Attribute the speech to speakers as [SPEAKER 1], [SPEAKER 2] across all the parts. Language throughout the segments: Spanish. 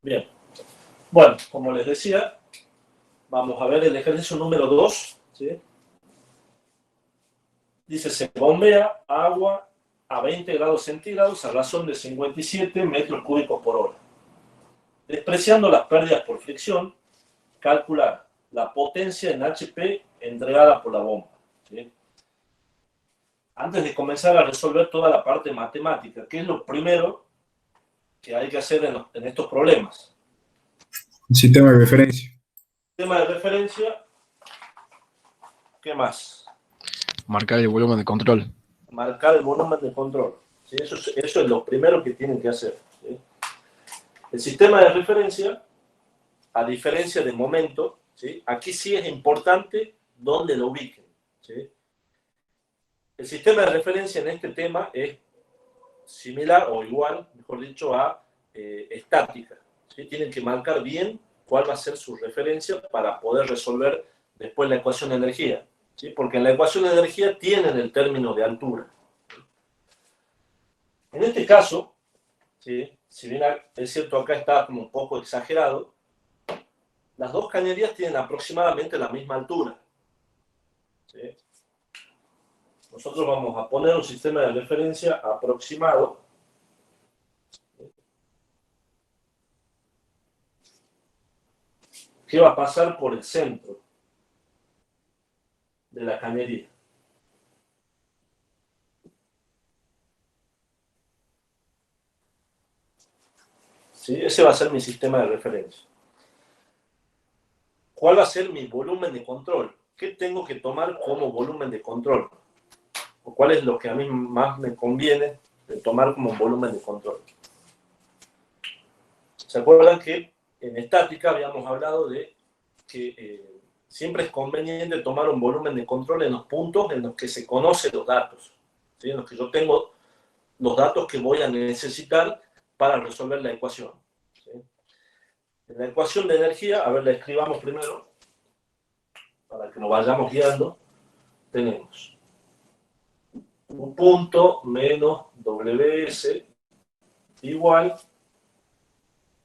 [SPEAKER 1] Bien. Bueno, como les decía, vamos a ver el ejercicio número 2. ¿Sí? Dice, se bombea agua a 20 grados centígrados a razón de 57 metros cúbicos por hora. Despreciando las pérdidas por fricción, calcular la potencia en HP entregada por la bomba. ¿Sí? Antes de comenzar a resolver toda la parte matemática, ¿qué es lo primero que hay que hacer en estos problemas?
[SPEAKER 2] Un sistema de referencia.
[SPEAKER 1] Sistema de referencia, ¿qué más?
[SPEAKER 3] Marcar el volumen de control.
[SPEAKER 1] Marcar el volumen de control. ¿Sí? Eso es lo primero que tienen que hacer. ¿Sí? El sistema de referencia, a diferencia de momento, ¿sí? Aquí sí es importante dónde lo ubiquen. ¿Sí? El sistema de referencia en este tema es similar o igual, mejor dicho, a estática. ¿Sí? Tienen que marcar bien cuál va a ser su referencia para poder resolver después la ecuación de energía. ¿Sí? Porque en la ecuación de energía tienen el término de altura. En este caso, ¿sí? Si bien es cierto acá está como un poco exagerado, las dos cañerías tienen aproximadamente la misma altura. ¿Sí? Nosotros vamos a poner un sistema de referencia aproximado. ¿Qué va a pasar por el centro de la cañería? ¿Sí? Ese va a ser mi sistema de referencia. ¿Cuál va a ser mi volumen de control? ¿Qué tengo que tomar como volumen de control? ¿O cuál es lo que a mí más me conviene de tomar como volumen de control? ¿Se acuerdan que en estática habíamos hablado de que siempre es conveniente tomar un volumen de control en los puntos en los que se conocen los datos? ¿Sí? En los que yo tengo los datos que voy a necesitar para resolver la ecuación. ¿Sí? En la ecuación de energía, a ver, la escribamos primero, para que nos vayamos guiando. Tenemos un punto menos WS igual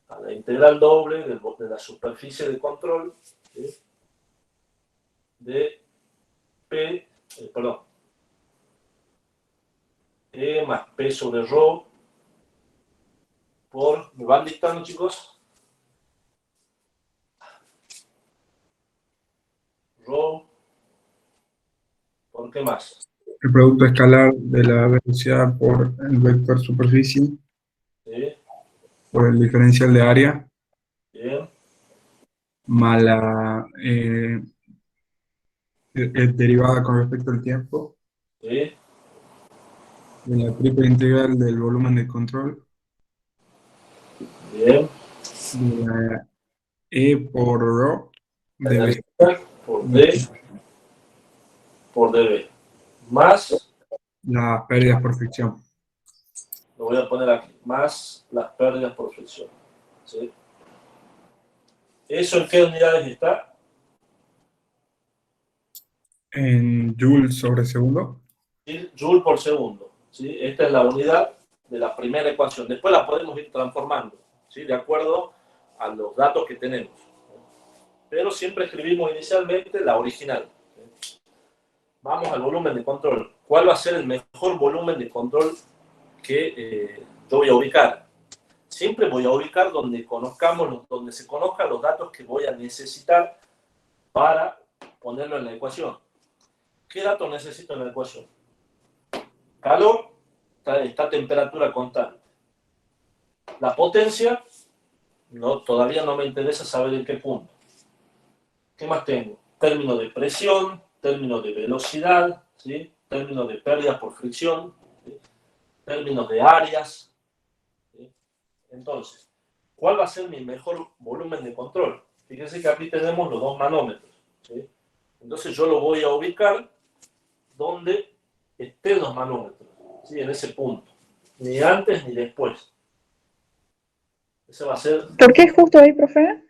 [SPEAKER 1] a la integral doble de la superficie de control, ¿sí? De P, E más P sobre ρ por, ¿me van dictando, chicos? Ρ, ¿por qué más?
[SPEAKER 2] El producto escalar de la velocidad por el vector superficie,
[SPEAKER 1] ¿Sí?
[SPEAKER 2] por el diferencial de área,
[SPEAKER 1] Bien,
[SPEAKER 2] más la derivada con respecto al tiempo,
[SPEAKER 1] ¿sí?
[SPEAKER 2] de la triple integral del volumen de control,
[SPEAKER 1] Bien.
[SPEAKER 2] de la E por ρ, de B,
[SPEAKER 1] Energía por D por dB. Más,
[SPEAKER 2] las pérdidas por fricción.
[SPEAKER 1] lo voy a poner aquí, más las pérdidas por fricción. ¿Sí? ¿Eso en qué unidades está?
[SPEAKER 2] En joules sobre segundo.
[SPEAKER 1] Joule por segundo. ¿Sí? Esta es la unidad de la primera ecuación. Después la podemos ir transformando, ¿sí? De acuerdo a los datos que tenemos. Pero siempre escribimos inicialmente la original. ¿Sí? Vamos al volumen de control. ¿Cuál va a ser el mejor volumen de control que yo voy a ubicar? Siempre voy a ubicar donde donde se conozcan los datos que voy a necesitar para ponerlo en la ecuación. ¿Qué datos necesito en la ecuación? Calor, está a temperatura constante. La potencia, no, todavía no me interesa saber en qué punto. ¿Qué más tengo? Término de presión, término de velocidad, ¿sí? Término de pérdida por fricción, ¿sí? Términos de áreas. ¿Sí? Entonces, ¿cuál va a ser mi mejor volumen de control? Fíjense que aquí tenemos los dos manómetros. ¿Sí? Entonces yo lo voy a ubicar donde estén los manómetros, ¿sí? En ese punto. Ni antes ni después. Ese va a ser...
[SPEAKER 4] ¿Por qué justo ahí, profe?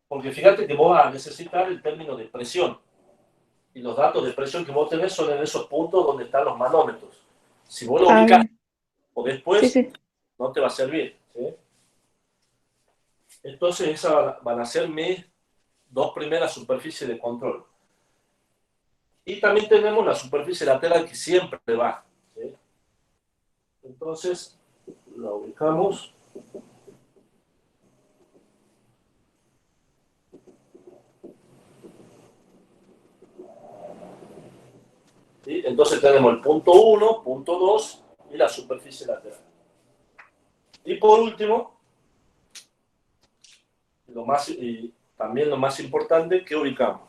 [SPEAKER 1] Porque fíjate que vos vas a necesitar el término de presión. Y los datos de presión que vos tenés son en esos puntos donde están los manómetros. Si vos lo ubicás
[SPEAKER 4] Bien.
[SPEAKER 1] o
[SPEAKER 4] Sí,
[SPEAKER 1] después,
[SPEAKER 4] sí.
[SPEAKER 1] no te va a servir. ¿Sí? Entonces esas van a ser mis dos primeras superficies de control. Y también tenemos la superficie lateral que siempre va, ¿sí? Entonces la ubicamos. ¿Sí? Entonces tenemos el punto 1, punto 2 y la superficie lateral. Y por último, y también lo más importante, que ubicamos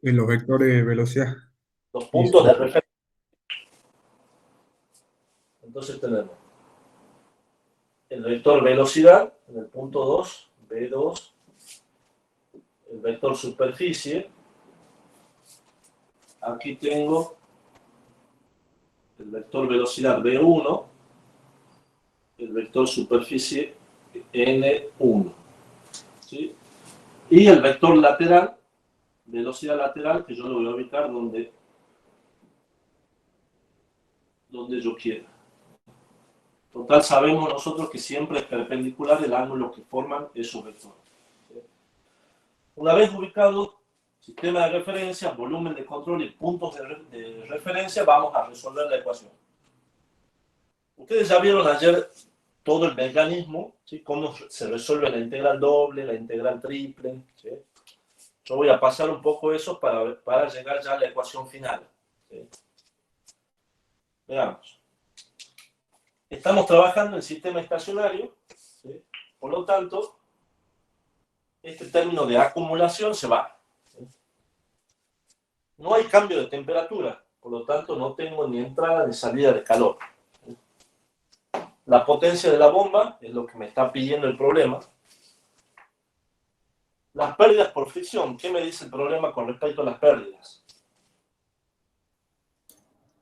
[SPEAKER 2] En los vectores de velocidad.
[SPEAKER 1] los
[SPEAKER 2] Y
[SPEAKER 1] puntos de referencia. Entonces tenemos el vector velocidad en el punto 2, B2, el vector superficie. Aquí tengo el vector velocidad B1, el vector superficie N1. ¿Sí? Y el vector lateral, velocidad lateral, que yo lo voy a ubicar donde yo quiera. Total, sabemos nosotros que siempre es perpendicular el ángulo que forman esos vectores. ¿Sí? Una vez ubicado sistema de referencia, volumen de control y puntos de referencia, vamos a resolver la ecuación. Ustedes ya vieron ayer todo el mecanismo, ¿sí? Cómo se resuelve la integral doble, la integral triple. ¿Sí? Yo voy a pasar un poco eso para llegar ya a la ecuación final. ¿Sí? Veamos. Estamos trabajando en sistema estacionario, ¿sí? Por lo tanto, este término de acumulación se va. ¿Sí? No hay cambio de temperatura, por lo tanto no tengo ni entrada ni salida de calor. ¿Sí? La potencia de la bomba es lo que me está pidiendo el problema. Las pérdidas por fricción, ¿qué me dice el problema con respecto a las pérdidas?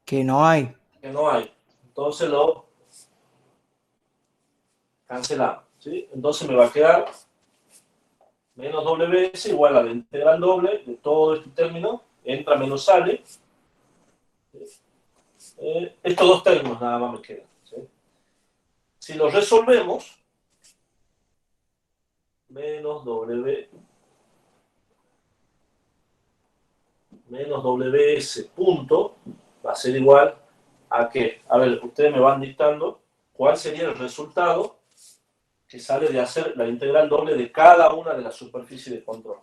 [SPEAKER 4] Que no hay.
[SPEAKER 1] Que no hay. Entonces lo cancelamos. ¿Sí? Entonces me va a quedar menos WS igual a la integral doble de todo este término, entra menos sale. Estos dos términos nada más me quedan. ¿Sí? Si los resolvemos, menos WS punto va a ser igual a que, a ver, ustedes me van dictando cuál sería el resultado que sale de hacer la integral doble de cada una de las superficies de control.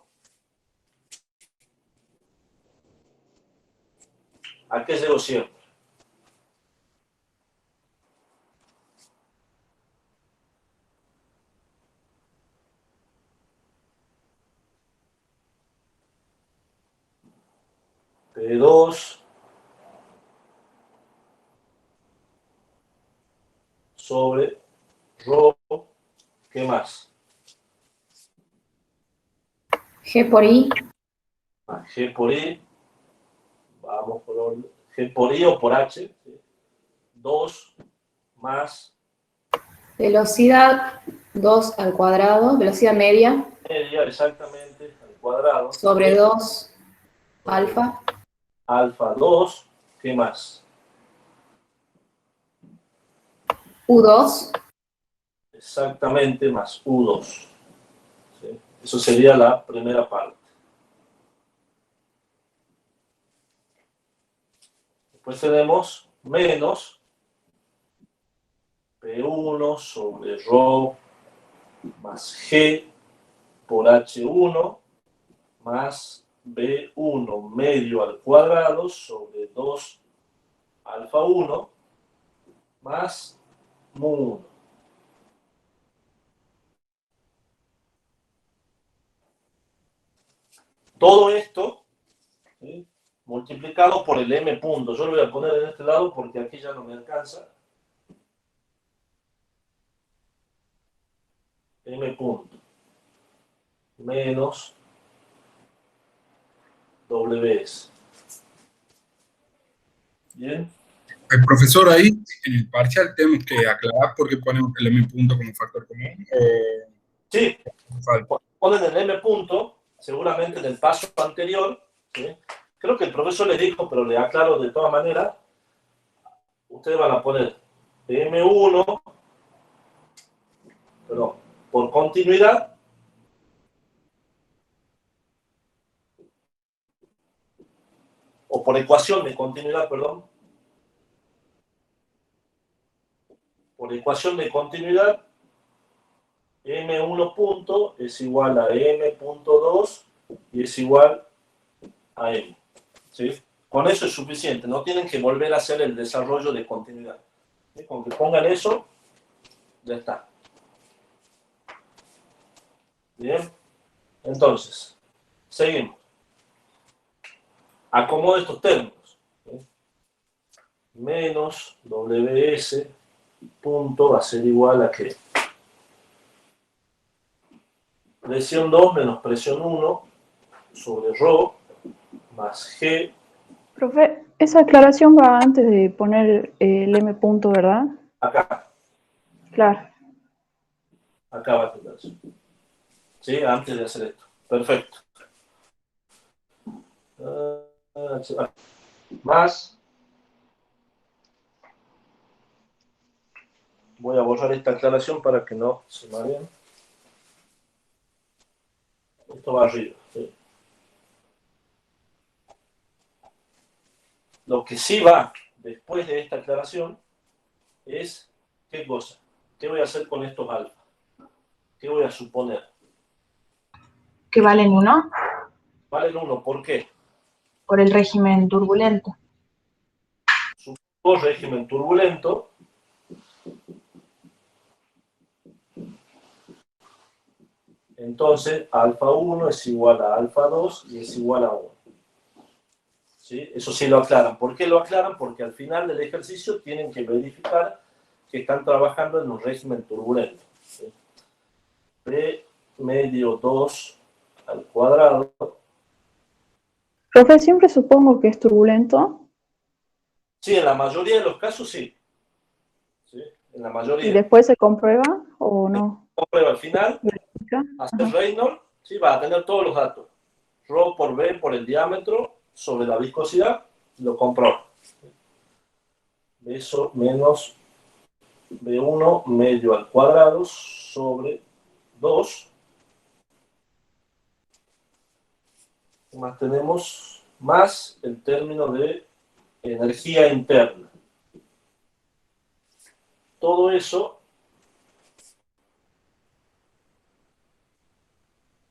[SPEAKER 1] ¿A qué llego siempre? P2 sobre ρ, ¿qué más?
[SPEAKER 5] G por I.
[SPEAKER 1] G por I, vamos por orden. G por I o por H, ¿sí? 2 más
[SPEAKER 5] Velocidad 2 al cuadrado, velocidad media,
[SPEAKER 1] media exactamente al cuadrado.
[SPEAKER 5] sobre 2 alfa.
[SPEAKER 1] Alfa 2, ¿qué más?
[SPEAKER 5] U2
[SPEAKER 1] Exactamente más U2. ¿Sí? Eso sería la primera parte. Después tenemos menos P1 sobre ρ más G por H1 más B1 medio al cuadrado sobre 2 alfa 1 más mu 1. Todo esto, ¿sí?, multiplicado por el m punto. Yo lo voy a poner en este lado porque aquí ya no me alcanza. M punto menos WS. ¿Bien?
[SPEAKER 2] El profesor, ahí en el parcial tenemos que aclarar por qué ponemos el m punto como factor común o
[SPEAKER 1] Sí,
[SPEAKER 2] falta.
[SPEAKER 1] ponen el m punto, seguramente en el paso anterior, ¿sí? Creo que el profesor le dijo, pero le aclaro de todas maneras, ustedes van a poner M1, perdón, por continuidad, o por ecuación de continuidad, perdón, por ecuación de continuidad, M1 punto es igual a M punto 2 y es igual a M. ¿Sí? Con eso es suficiente, no tienen que volver a hacer el desarrollo de continuidad. ¿Sí? Con que pongan eso, ya está. Bien, entonces, seguimos. Acomodo estos términos. ¿Sí? Menos WS punto va a ser igual a ¿qué? Presión 2 menos presión 1 sobre ρ más G.
[SPEAKER 4] Profe, esa aclaración va antes de poner el M punto, ¿verdad?
[SPEAKER 1] Acá,
[SPEAKER 4] Claro.
[SPEAKER 1] acá va a tener eso. ¿Sí? Antes de hacer esto. Perfecto. Más. Voy a borrar esta aclaración para que no se mareen. Esto va arriba. ¿Sí? Lo que sí va después de esta aclaración es ¿qué cosa? ¿Qué voy a hacer con estos alfa? ¿Qué voy a suponer?
[SPEAKER 6] Que valen 1
[SPEAKER 1] Valen 1. ¿Por qué?
[SPEAKER 6] por el régimen turbulento.
[SPEAKER 1] Supongo régimen turbulento. Entonces, alfa 1 es igual a alfa 2 y es igual a 1. ¿Sí? Eso sí lo aclaran. ¿Por qué lo aclaran? Porque al final del ejercicio tienen que verificar que están trabajando en un régimen turbulento. ¿Sí? P medio 2 al cuadrado.
[SPEAKER 4] Profe, siempre supongo que es turbulento.
[SPEAKER 1] Sí, en la mayoría de los casos sí. ¿Sí? En la
[SPEAKER 4] ¿Y
[SPEAKER 1] mayoría.
[SPEAKER 4] después se comprueba o no?
[SPEAKER 1] Comprueba al final,
[SPEAKER 4] ¿Verifica?
[SPEAKER 1] hacer
[SPEAKER 4] Ajá.
[SPEAKER 1] Reynolds, ¿sí? Va a tener todos los datos. Rho por B por el diámetro sobre la viscosidad, lo comprueba. Eso menos B1 medio al cuadrado sobre 2. Más tenemos más el término de energía interna. Todo eso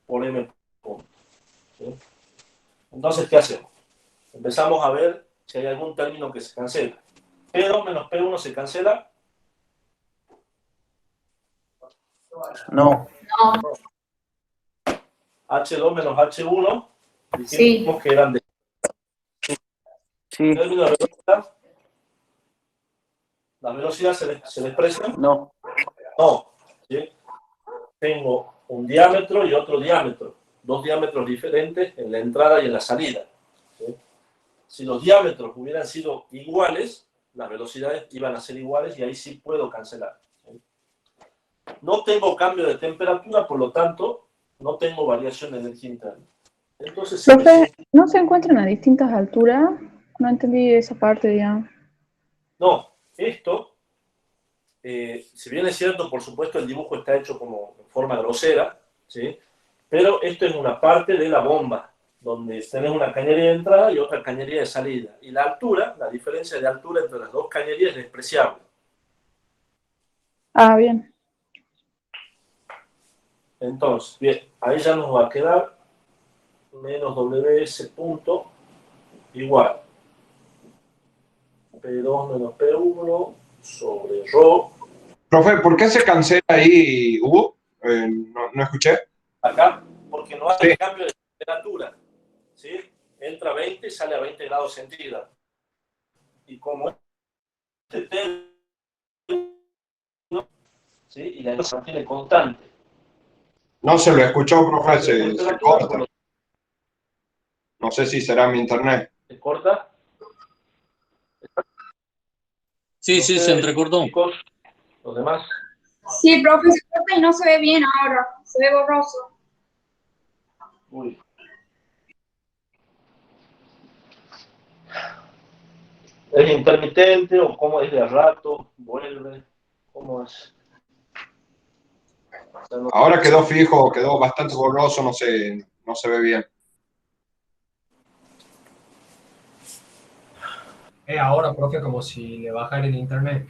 [SPEAKER 1] por M punto. ¿Sí? Entonces, ¿qué hacemos? Empezamos a ver si hay algún término que se cancela. P2 menos P1 se cancela.
[SPEAKER 7] No.
[SPEAKER 5] No.
[SPEAKER 1] H2 menos H1.
[SPEAKER 5] Sí.
[SPEAKER 1] Dijimos que eran de
[SPEAKER 7] Sí.
[SPEAKER 1] término de velocidad. ¿La velocidad se le expresa?
[SPEAKER 7] No.
[SPEAKER 1] No. ¿Sí? Tengo un diámetro y otro diámetro. Dos diámetros diferentes en la entrada y en la salida. ¿Sí? Si los diámetros hubieran sido iguales, las velocidades iban a ser iguales y ahí sí puedo cancelar. ¿Sí? No tengo cambio de temperatura, por lo tanto, no tengo variación de energía interna. Entonces,
[SPEAKER 4] Profe, ¿no se encuentran a distintas alturas? No entendí esa parte, digamos.
[SPEAKER 1] no, esto, si bien es cierto, por supuesto, el dibujo está hecho como en forma grosera, ¿sí? Pero esto es una parte de la bomba, donde tenés una cañería de entrada y otra cañería de salida. Y la altura, la diferencia de altura entre las dos cañerías es despreciable.
[SPEAKER 4] Ah, bien.
[SPEAKER 1] Entonces, bien, ahí ya nos va a quedar menos WS punto igual P2 menos P1 sobre ρ.
[SPEAKER 2] Profe, ¿por qué se cancela ahí, Hugo? No escuché.
[SPEAKER 1] Acá, porque no
[SPEAKER 2] Sí.
[SPEAKER 1] hay cambio de temperatura. ¿Sí? Entra a 20 y sale a 20 grados centígrados. Y como este término, ¿sí? Y la energía se mantiene constante.
[SPEAKER 2] No se lo escuchó, profe, se
[SPEAKER 1] Temperatura,
[SPEAKER 2] corta. No sé si será mi internet.
[SPEAKER 1] ¿se corta?
[SPEAKER 8] Sí, sí, se entrecortó.
[SPEAKER 1] Chicos, los demás.
[SPEAKER 5] Sí, profe, se corta y no se ve bien ahora. Se ve borroso.
[SPEAKER 1] Uy. ¿Es intermitente o cómo es de a rato? ¿Vuelve? ¿Cómo es? O sea, no-
[SPEAKER 9] Ahora quedó fijo, quedó bastante borroso, no se ve bien.
[SPEAKER 10] Ahora, profe, como si le bajara el internet.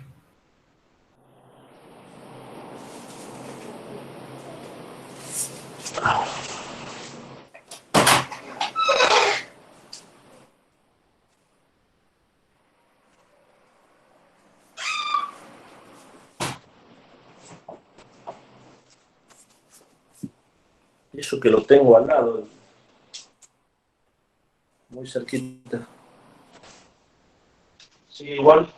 [SPEAKER 1] Y eso que lo tengo al lado, muy cerquita. Sí, igual.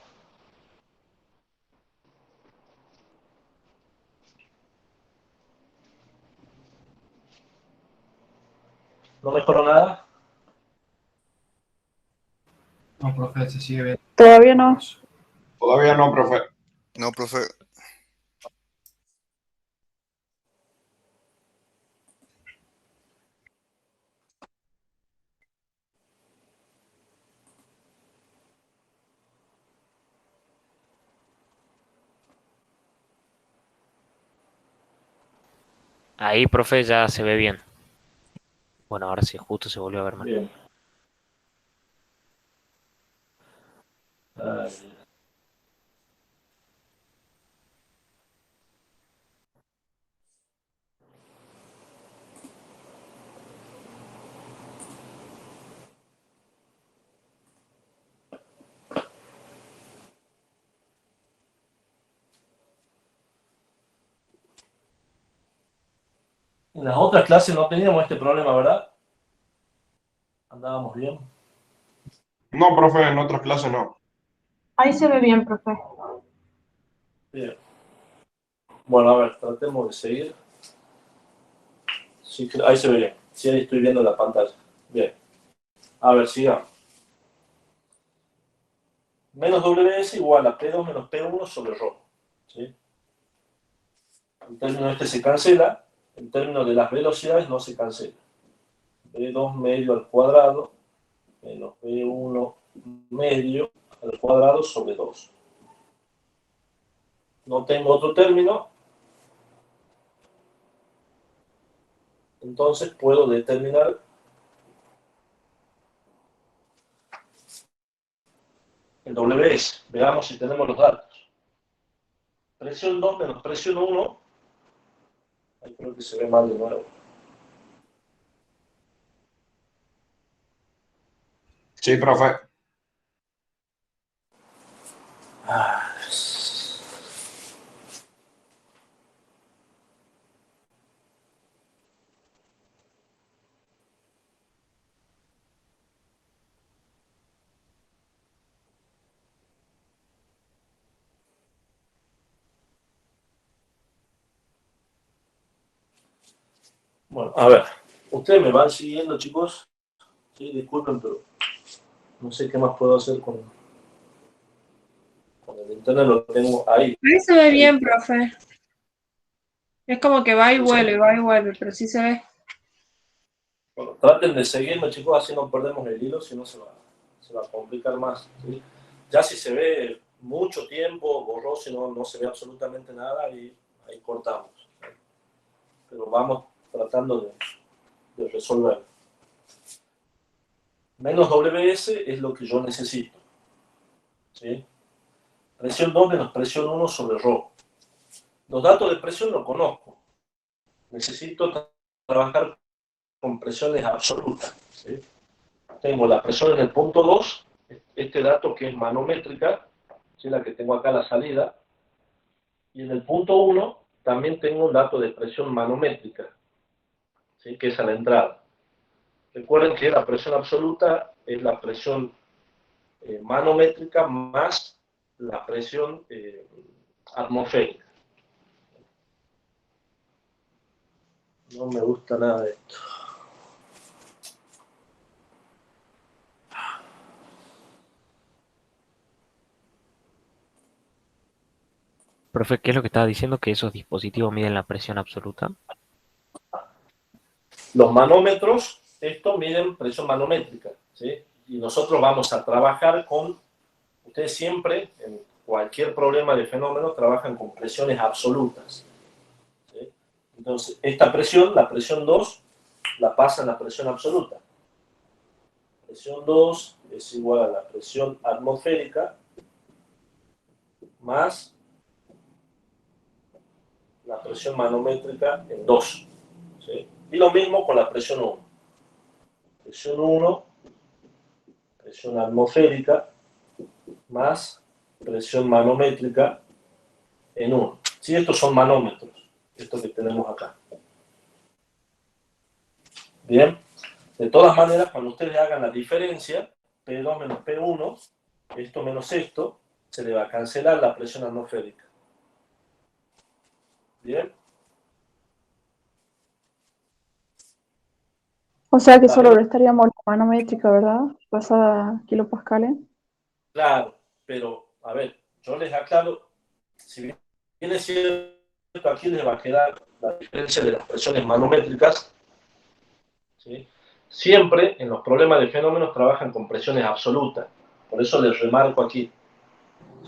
[SPEAKER 1] ¿No mejoró nada?
[SPEAKER 10] No, profe, se sigue viendo.
[SPEAKER 4] Todavía no.
[SPEAKER 9] Todavía no, profe.
[SPEAKER 11] No, profe.
[SPEAKER 12] Ahí, profe, ya se ve bien. Bueno, ahora sí, justo se volvió a ver mal.
[SPEAKER 1] Bien. Ay, en las otras clases no teníamos este problema, ¿verdad? Andábamos bien.
[SPEAKER 9] No, profe, en otras clases no.
[SPEAKER 6] Ahí se ve bien, profe.
[SPEAKER 1] Bien. Bueno, a ver, tratemos de seguir. Sí, ahí se ve bien. Sí, ahí estoy viendo la pantalla. Bien. A ver, sigamos. Menos WS igual a P2 menos P1 sobre ρ. ¿Sí? El término este se cancela. El término de las velocidades no se cancela. B2 medio al cuadrado menos B1 medio al cuadrado sobre 2. No tengo otro término. Entonces puedo determinar el WS. Veamos si tenemos los datos. Presión 2 menos presión 1. Ahí creo que se ve mal de nuevo.
[SPEAKER 9] Sí, profe.
[SPEAKER 1] Ah, bueno, a ver. Ustedes me van siguiendo, chicos. Sí, disculpen, pero no sé qué más puedo hacer con el internet. Lo tengo ahí.
[SPEAKER 5] Ahí se ve bien, profe. Es como que va y vuelve, pero sí se ve.
[SPEAKER 1] Bueno, traten de seguirme, chicos, así no perdemos el hilo, si no se va a complicar más. ¿Sí? Ya si se ve mucho tiempo, borroso y no se ve absolutamente nada, y ahí cortamos. ¿Sí? Pero vamos tratando de resolver. Menos WS es lo que yo necesito. ¿Sí? Presión 2 menos presión 1 sobre ρ. Los datos de presión los conozco. Necesito trabajar con presiones absolutas. ¿Sí? Tengo la presión en el punto 2, este dato que es manométrica, ¿sí? La que tengo acá a la salida, y en el punto 1 también tengo un dato de presión manométrica, ¿sí? Que es a la entrada. Recuerden que la presión absoluta es la presión manométrica más la presión atmosférica. No me gusta nada de esto.
[SPEAKER 12] Profe, ¿qué es lo que estaba diciendo? Que esos dispositivos miden la presión absoluta.
[SPEAKER 1] Los manómetros, estos miden presión manométrica, ¿sí? Y nosotros vamos a trabajar con ustedes siempre, en cualquier problema de fenómeno, trabajan con presiones absolutas. ¿Sí? Entonces, esta presión, la presión 2, la pasan a presión absoluta. Presión 2 es igual a la presión atmosférica más la presión manométrica en 2. ¿Sí? Y lo mismo con la presión 1. Presión 1, presión atmosférica más presión manométrica en 1. ¿Sí? Estos son manómetros, esto que tenemos acá. Bien. De todas maneras, cuando ustedes hagan la diferencia, P2 menos P1, esto menos esto, se le va a cancelar la presión atmosférica. Bien.
[SPEAKER 4] O sea que solo restaríamos la manométrica, ¿verdad? Basada a kilopascales.
[SPEAKER 1] Claro, pero, a ver, yo les aclaro, si bien es cierto, aquí les va a quedar la diferencia de las presiones manométricas, ¿sí? Siempre en los problemas de fenómenos trabajan con presiones absolutas. Por eso les remarco aquí.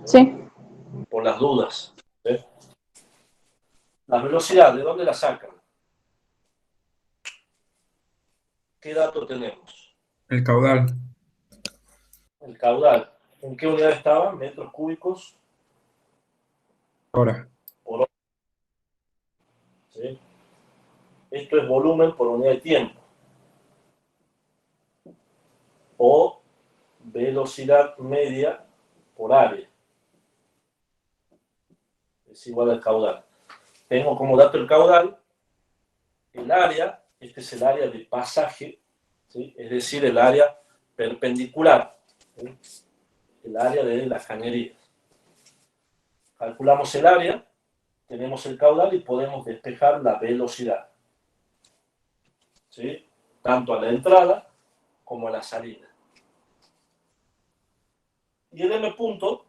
[SPEAKER 4] Sí.
[SPEAKER 1] Por las dudas. ¿Sí? La velocidad, ¿de dónde la sacan? ¿Qué dato tenemos?
[SPEAKER 2] El caudal.
[SPEAKER 1] El caudal. ¿En qué unidad estaba? Metros cúbicos
[SPEAKER 2] Ahora.
[SPEAKER 1] por hora. ¿Sí? Esto es volumen por unidad de tiempo. O velocidad media por área. Es igual al caudal. Tengo como dato el caudal. El área, este es el área de pasaje, ¿sí? Es decir, el área perpendicular, ¿sí? El área de las cañerías. Calculamos el área, tenemos el caudal y podemos despejar la velocidad, ¿sí? Tanto a la entrada como a la salida. Y el M punto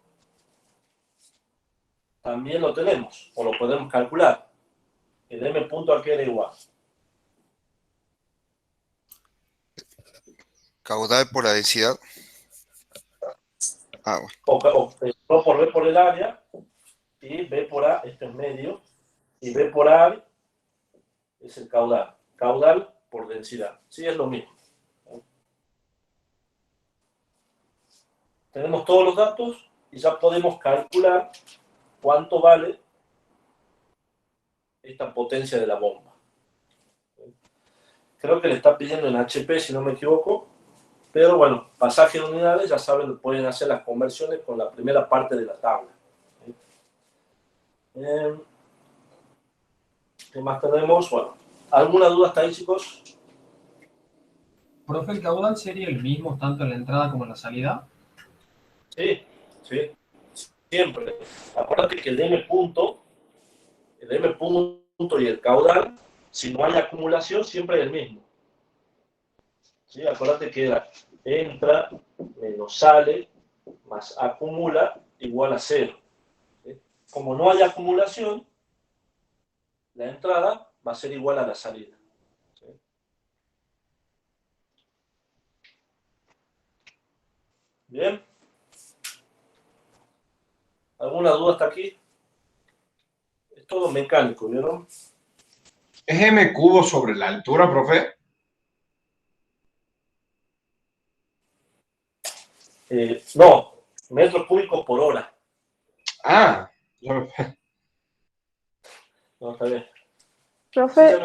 [SPEAKER 1] también lo tenemos, o lo podemos calcular. El M punto a qué era igual.
[SPEAKER 9] Caudal por la densidad. Ah, bueno.
[SPEAKER 1] O por B por el área, y B por A, esto es medio, y B por A es el caudal. Caudal por densidad. Sí, es lo mismo. Tenemos todos los datos y ya podemos calcular cuánto vale esta potencia de la bomba. Creo que le está pidiendo en HP, si no me equivoco, pero bueno, pasaje de unidades, ya saben, pueden hacer las conversiones con la primera parte de la tabla. ¿Qué más tenemos? Bueno, ¿alguna duda hasta ahí, chicos?
[SPEAKER 10] Profe, ¿el caudal sería el mismo tanto en la entrada como en la salida?
[SPEAKER 1] Sí, sí, siempre. Acuérdate que el M punto y el caudal, si no hay acumulación, siempre es el mismo. ¿Sí? Acuérdate que entra menos sale más acumula igual a 0. ¿Sí? Como no hay acumulación, la entrada va a ser igual a la salida. ¿Sí? Bien. ¿Alguna duda hasta aquí? Es todo mecánico, ¿vieron?
[SPEAKER 9] ¿Es M cubo sobre la altura, profe?
[SPEAKER 1] No, metros cúbicos por hora.
[SPEAKER 9] Ah,
[SPEAKER 1] No, está bien.
[SPEAKER 4] Profe,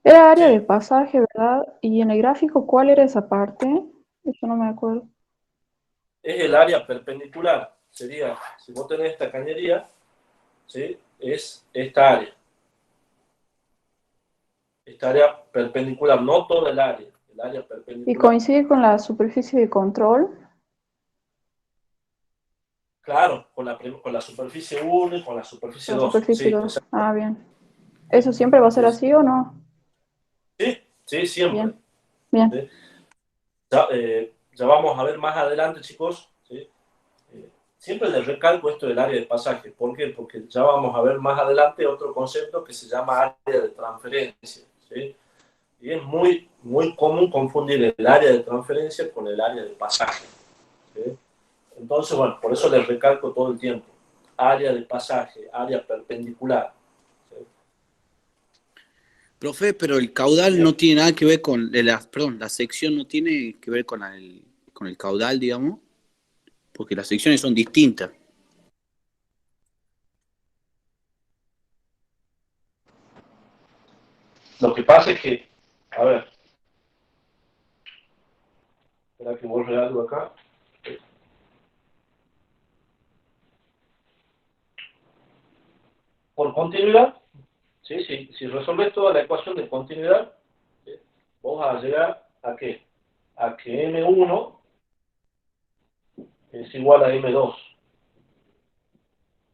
[SPEAKER 4] era área de pasaje, ¿verdad? Y en el gráfico, ¿cuál era esa parte? Eso no me acuerdo.
[SPEAKER 1] Es el área perpendicular. Sería, si vos tenés esta cañería, ¿sí? Es esta área. Esta área perpendicular, no toda el área perpendicular.
[SPEAKER 4] ¿Y coincide con la superficie de control?
[SPEAKER 1] Claro, con la superficie 1 y con la superficie
[SPEAKER 4] La
[SPEAKER 1] 2.
[SPEAKER 4] superficie
[SPEAKER 1] Sí,
[SPEAKER 4] 2. Ah, bien. ¿Eso siempre va a ser así o no?
[SPEAKER 1] sí, siempre.
[SPEAKER 4] Bien. Bien.
[SPEAKER 1] ¿Sí? Ya vamos a ver más adelante, chicos. ¿Sí? Siempre les recalco esto del área de pasaje. ¿Por qué? Porque ya vamos a ver más adelante otro concepto que se llama área de transferencia. ¿Sí? Y es muy, muy común confundir el área de transferencia con el área de pasaje. ¿Sí? Entonces, bueno, por eso les recalco todo el tiempo. Área de pasaje, área perpendicular. ¿Sí?
[SPEAKER 11] Profe, pero el caudal no tiene nada que ver con, perdón, la sección no tiene que ver con el caudal, digamos, porque las secciones son distintas.
[SPEAKER 1] Lo que pasa es que, a ver, espera que borre algo acá. Por continuidad, ¿sí? Si resolves toda la ecuación de continuidad, ¿sí? Vos vas a llegar a qué? A que M1 es igual a M2.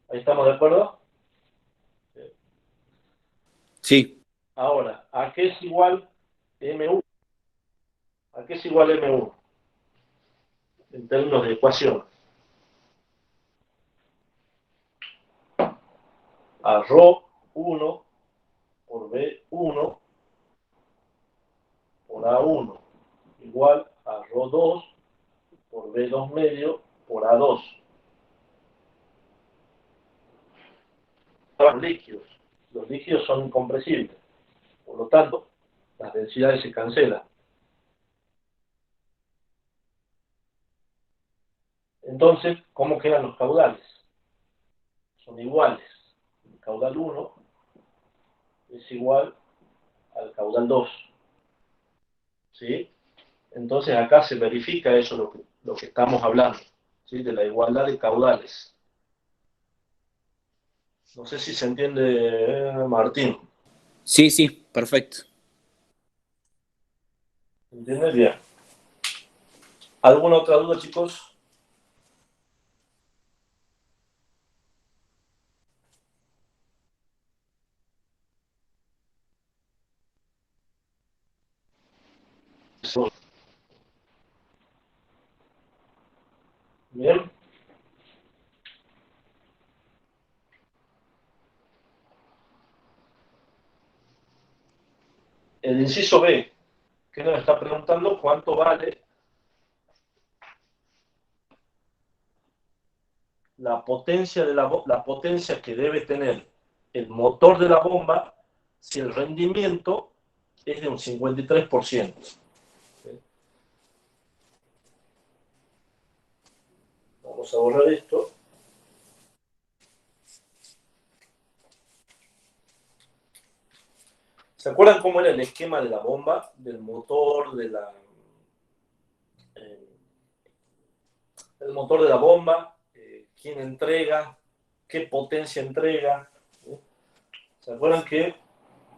[SPEAKER 1] ¿Ahí estamos de acuerdo?
[SPEAKER 11] Sí.
[SPEAKER 1] Ahora, ¿a qué es igual M1? ¿A qué es igual M1? En términos de ecuación. A ρ1 por B1 por A1 igual a ρ2 por B2 medio por A2. Los líquidos son incompresibles, por lo tanto, las densidades se cancelan. Entonces, ¿cómo quedan los caudales? Son iguales. El caudal 1 es igual al caudal 2. ¿Sí? Entonces acá se verifica eso, lo que estamos hablando, ¿sí? De la igualdad de caudales. No sé si se entiende, Martín.
[SPEAKER 11] Sí, sí, perfecto.
[SPEAKER 1] ¿Se entiende? Bien. ¿Alguna otra duda, chicos? Bien. El inciso B, que nos está preguntando cuánto vale la potencia la potencia que debe tener el motor de la bomba si el rendimiento es de un 53%. ¿Sí? Vamos a borrar esto. ¿Se acuerdan cómo era el esquema de la bomba, del motor, el motor de la bomba? ¿Quién entrega? ¿Qué potencia entrega? ¿Sí? ¿Se acuerdan que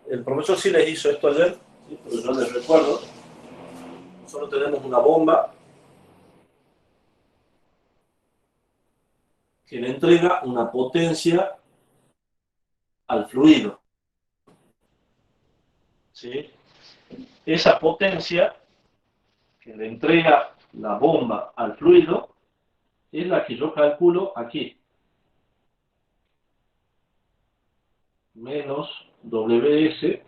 [SPEAKER 1] el profesor sí les hizo esto ayer? ¿Sí? Pero yo les recuerdo. Nosotros tenemos una bomba que le entrega una potencia al fluido. ¿Sí? Esa potencia que le entrega la bomba al fluido es la que yo calculo aquí. Menos WS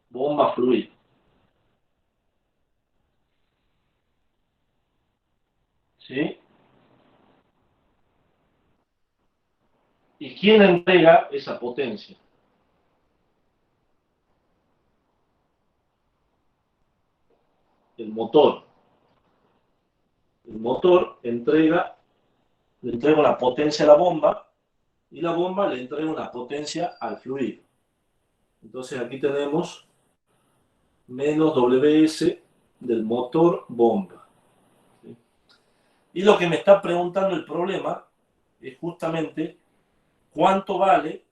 [SPEAKER 1] bomba fluido. ¿Sí? ¿Y quién entrega esa potencia? El motor. El motor le entrega una potencia a la bomba y la bomba le entrega una potencia al fluido. Entonces aquí tenemos menos WS del motor bomba. ¿Sí? Y lo que me está preguntando el problema es justamente cuánto vale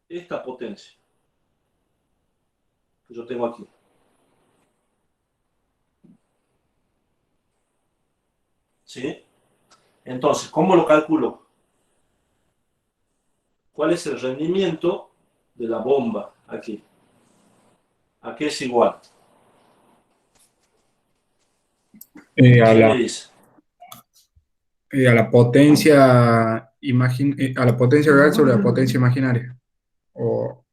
[SPEAKER 1] esta potencia que yo tengo aquí. ¿Sí? Entonces, ¿cómo lo calculo? ¿Cuál es el rendimiento de la bomba aquí? ¿A qué es igual?
[SPEAKER 2] A
[SPEAKER 1] ¿Qué me
[SPEAKER 2] la,
[SPEAKER 1] dice?
[SPEAKER 2] a la potencia a la potencia real sobre la potencia imaginaria. O,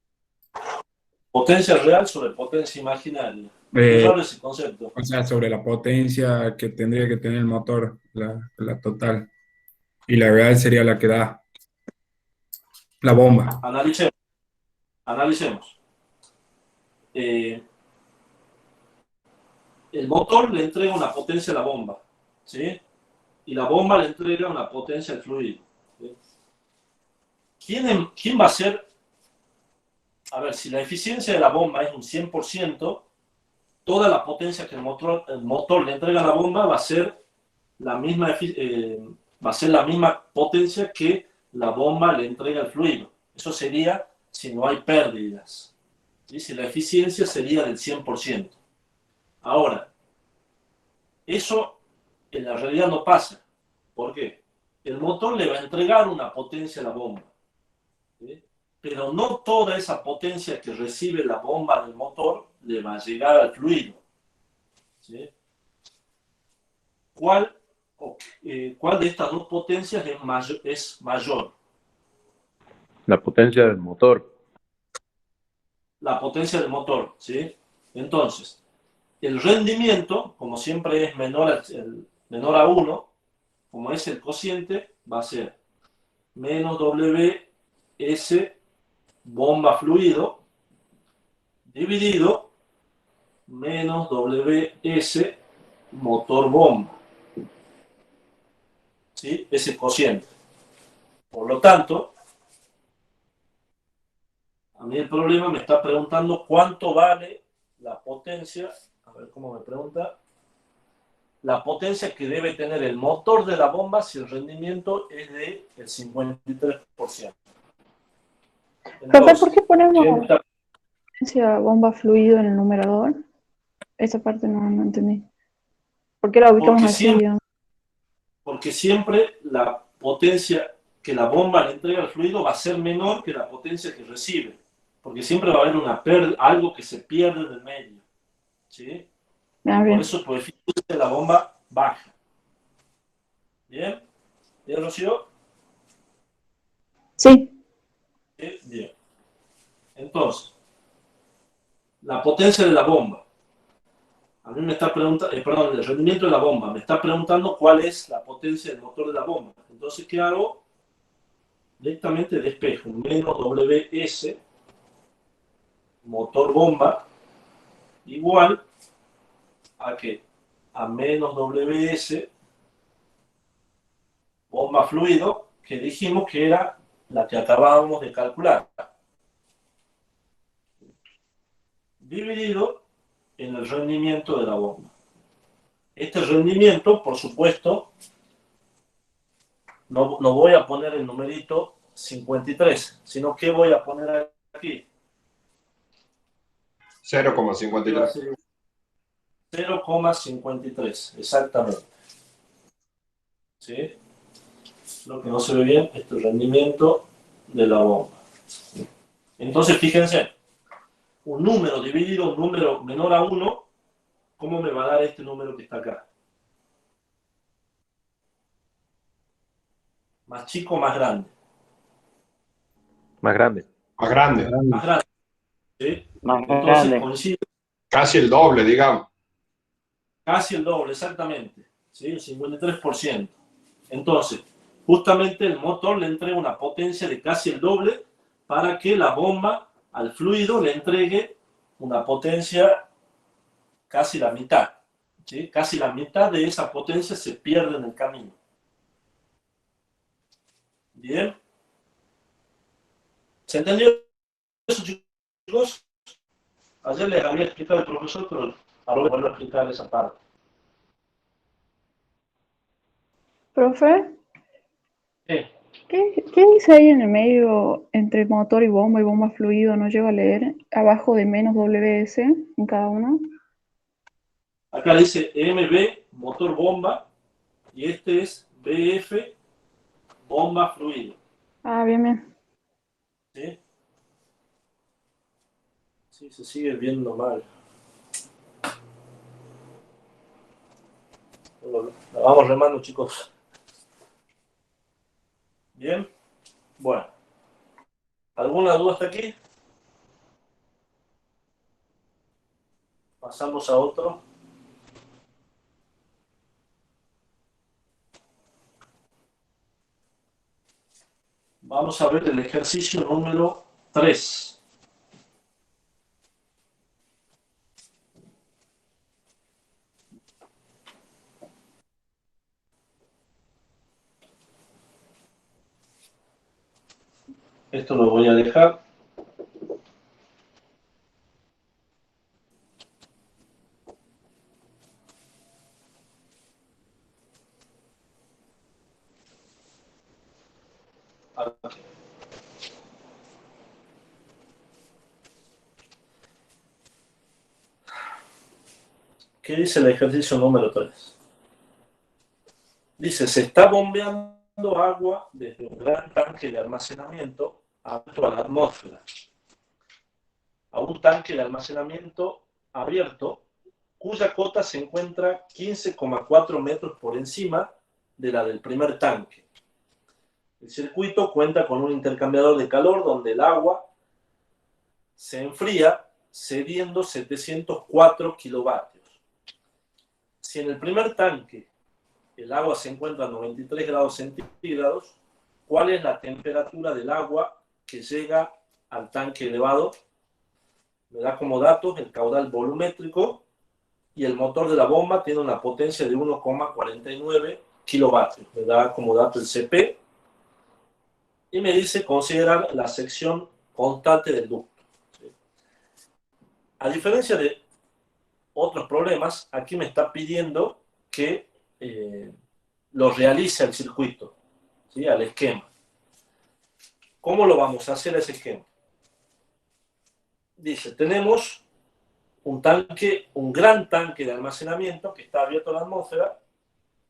[SPEAKER 1] Potencia real sobre potencia imaginaria. Es
[SPEAKER 2] Eh,
[SPEAKER 1] raro ese concepto.
[SPEAKER 2] o sea, sobre la potencia que tendría que tener el motor, la total. Y la real sería la que da la bomba.
[SPEAKER 1] Analicemos. Analicemos. Eh, el motor le entrega una potencia a la bomba, ¿sí? Y la bomba le entrega una potencia al fluido, ¿sí? ¿Quién va a ser? A ver, si la eficiencia de la bomba es un 100%, toda la potencia que el motor le entrega a la bomba va a ser va a ser la misma potencia que la bomba le entrega al fluido. Eso sería si no hay pérdidas, ¿sí? Si la eficiencia sería del 100%. Ahora, eso en la realidad no pasa. ¿Por qué? El motor le va a entregar una potencia a la bomba, ¿sí? Pero no toda esa potencia que recibe la bomba del motor le va a llegar al fluido, ¿sí? ¿Cuál de estas dos potencias es mayor?
[SPEAKER 13] La potencia del motor.
[SPEAKER 1] La potencia del motor, ¿sí? Entonces, el rendimiento, como siempre es menor a 1, como es el cociente, va a ser menos WS bomba fluido dividido menos WS motor bomba, ¿sí? Ese cociente. Por lo tanto, a mí el problema me está preguntando cuánto vale la potencia, a ver cómo me pregunta, la potencia que debe tener el motor de la bomba si el rendimiento es del 53%.
[SPEAKER 4] Profe, ¿por qué ponemos
[SPEAKER 1] ¿quién está?
[SPEAKER 4] potencia bomba fluido en el numerador? Esa parte no entendí. ¿Por qué la ubicamos así?
[SPEAKER 1] Porque siempre la potencia que la bomba le entrega al fluido va a ser menor que la potencia que recibe. Porque siempre va a haber algo que se pierde del medio, ¿sí? Por eso el coeficiente de la bomba baja. ¿Bien? ¿Bien, Rocío?
[SPEAKER 4] Sí.
[SPEAKER 1] Bien. Entonces, la potencia de la bomba. A mí me está preguntando, perdón, el rendimiento de la bomba. Me está preguntando cuál es la potencia del motor de la bomba. Entonces, ¿qué hago? Directamente despejo menos WS motor bomba igual a que a menos WS bomba fluido, que dijimos que era la que acabábamos de calcular, dividido en el rendimiento de la bomba. Este rendimiento, por supuesto, no voy a poner el numerito 53, sino que voy a poner aquí
[SPEAKER 9] 0,53.
[SPEAKER 1] 0,53, exactamente. ¿Sí? Lo que no se ve bien es el rendimiento de la bomba. Entonces, fíjense, un número dividido un número menor a 1, ¿cómo me va a dar este número que está acá? ¿Más chico o más grande?
[SPEAKER 13] Más grande.
[SPEAKER 9] Más grande.
[SPEAKER 1] Más grande. ¿Sí?
[SPEAKER 7] Más
[SPEAKER 1] Entonces
[SPEAKER 7] grande.
[SPEAKER 1] coincide
[SPEAKER 9] Casi el doble, digamos.
[SPEAKER 1] casi el doble, exactamente. ¿Sí? El 53%. Entonces, justamente el motor le entrega una potencia de casi el doble para que la bomba al fluido le entregue una potencia casi la mitad. ¿Sí? Casi la mitad de esa potencia se pierde en el camino. Bien. ¿Se entendió eso, chicos? Ayer les había explicado el profesor, pero ahora voy a explicar esa parte.
[SPEAKER 4] Profe,
[SPEAKER 1] Sí.
[SPEAKER 4] ¿qué dice ahí en el medio entre motor y bomba fluido? No llego a leer. Abajo de menos WS en cada uno.
[SPEAKER 1] Acá dice MB, motor bomba, y este es BF, bomba fluido.
[SPEAKER 4] Ah, bien.
[SPEAKER 1] ¿Sí? Sí, se sigue viendo mal. La vamos remando, chicos. Bien. Bueno. ¿Alguna duda hasta aquí? Pasamos a otro. Vamos a ver el ejercicio número 3. Esto lo voy a dejar. Aquí. ¿Qué dice el ejercicio número 3? Dice, se está bombeando agua desde un gran tanque de almacenamiento abierto a la atmósfera a un tanque de almacenamiento abierto cuya cota se encuentra 15,4 metros por encima de la del primer tanque. El circuito cuenta con un intercambiador de calor donde el agua se enfría cediendo 704 kilovatios. Si en el primer tanque el agua se encuentra a 93 grados centígrados, ¿cuál es la temperatura del agua que llega al tanque elevado? Me da como datos el caudal volumétrico y el motor de la bomba tiene una potencia de 1,49 kilovatios. Me da como dato el CP y me dice considerar la sección constante del ducto. A diferencia de otros problemas, aquí me está pidiendo que lo realice el circuito, ¿sí? Al esquema. ¿Cómo lo vamos a hacer ese esquema? Dice, tenemos un tanque, un gran tanque de almacenamiento que está abierto a la atmósfera,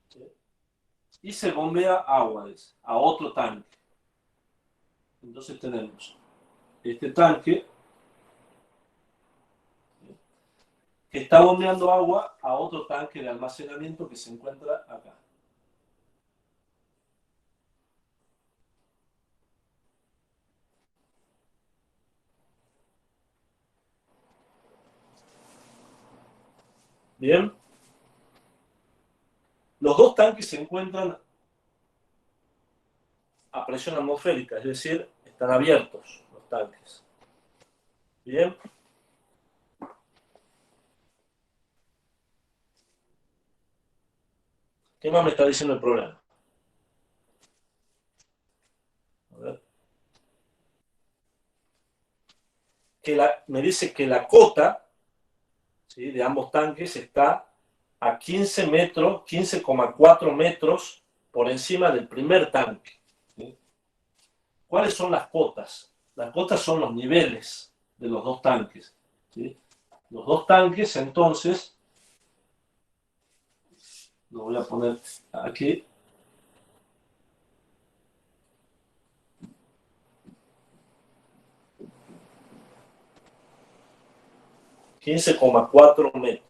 [SPEAKER 1] ¿sí? Y se bombea agua a otro tanque. Entonces tenemos este tanque que está bombeando agua a otro tanque de almacenamiento que se encuentra acá. Bien. Los dos tanques se encuentran a presión atmosférica, es decir, están abiertos los tanques. Bien. ¿Qué más me está diciendo el problema? A ver. Me dice que la cota, ¿sí?, de ambos tanques está a 15 metros, 15,4 metros por encima del primer tanque, ¿sí? ¿Cuáles son las cotas? Las cotas son los niveles de los dos tanques, ¿sí? Los dos tanques, entonces, lo voy a poner aquí. $15,4 metros.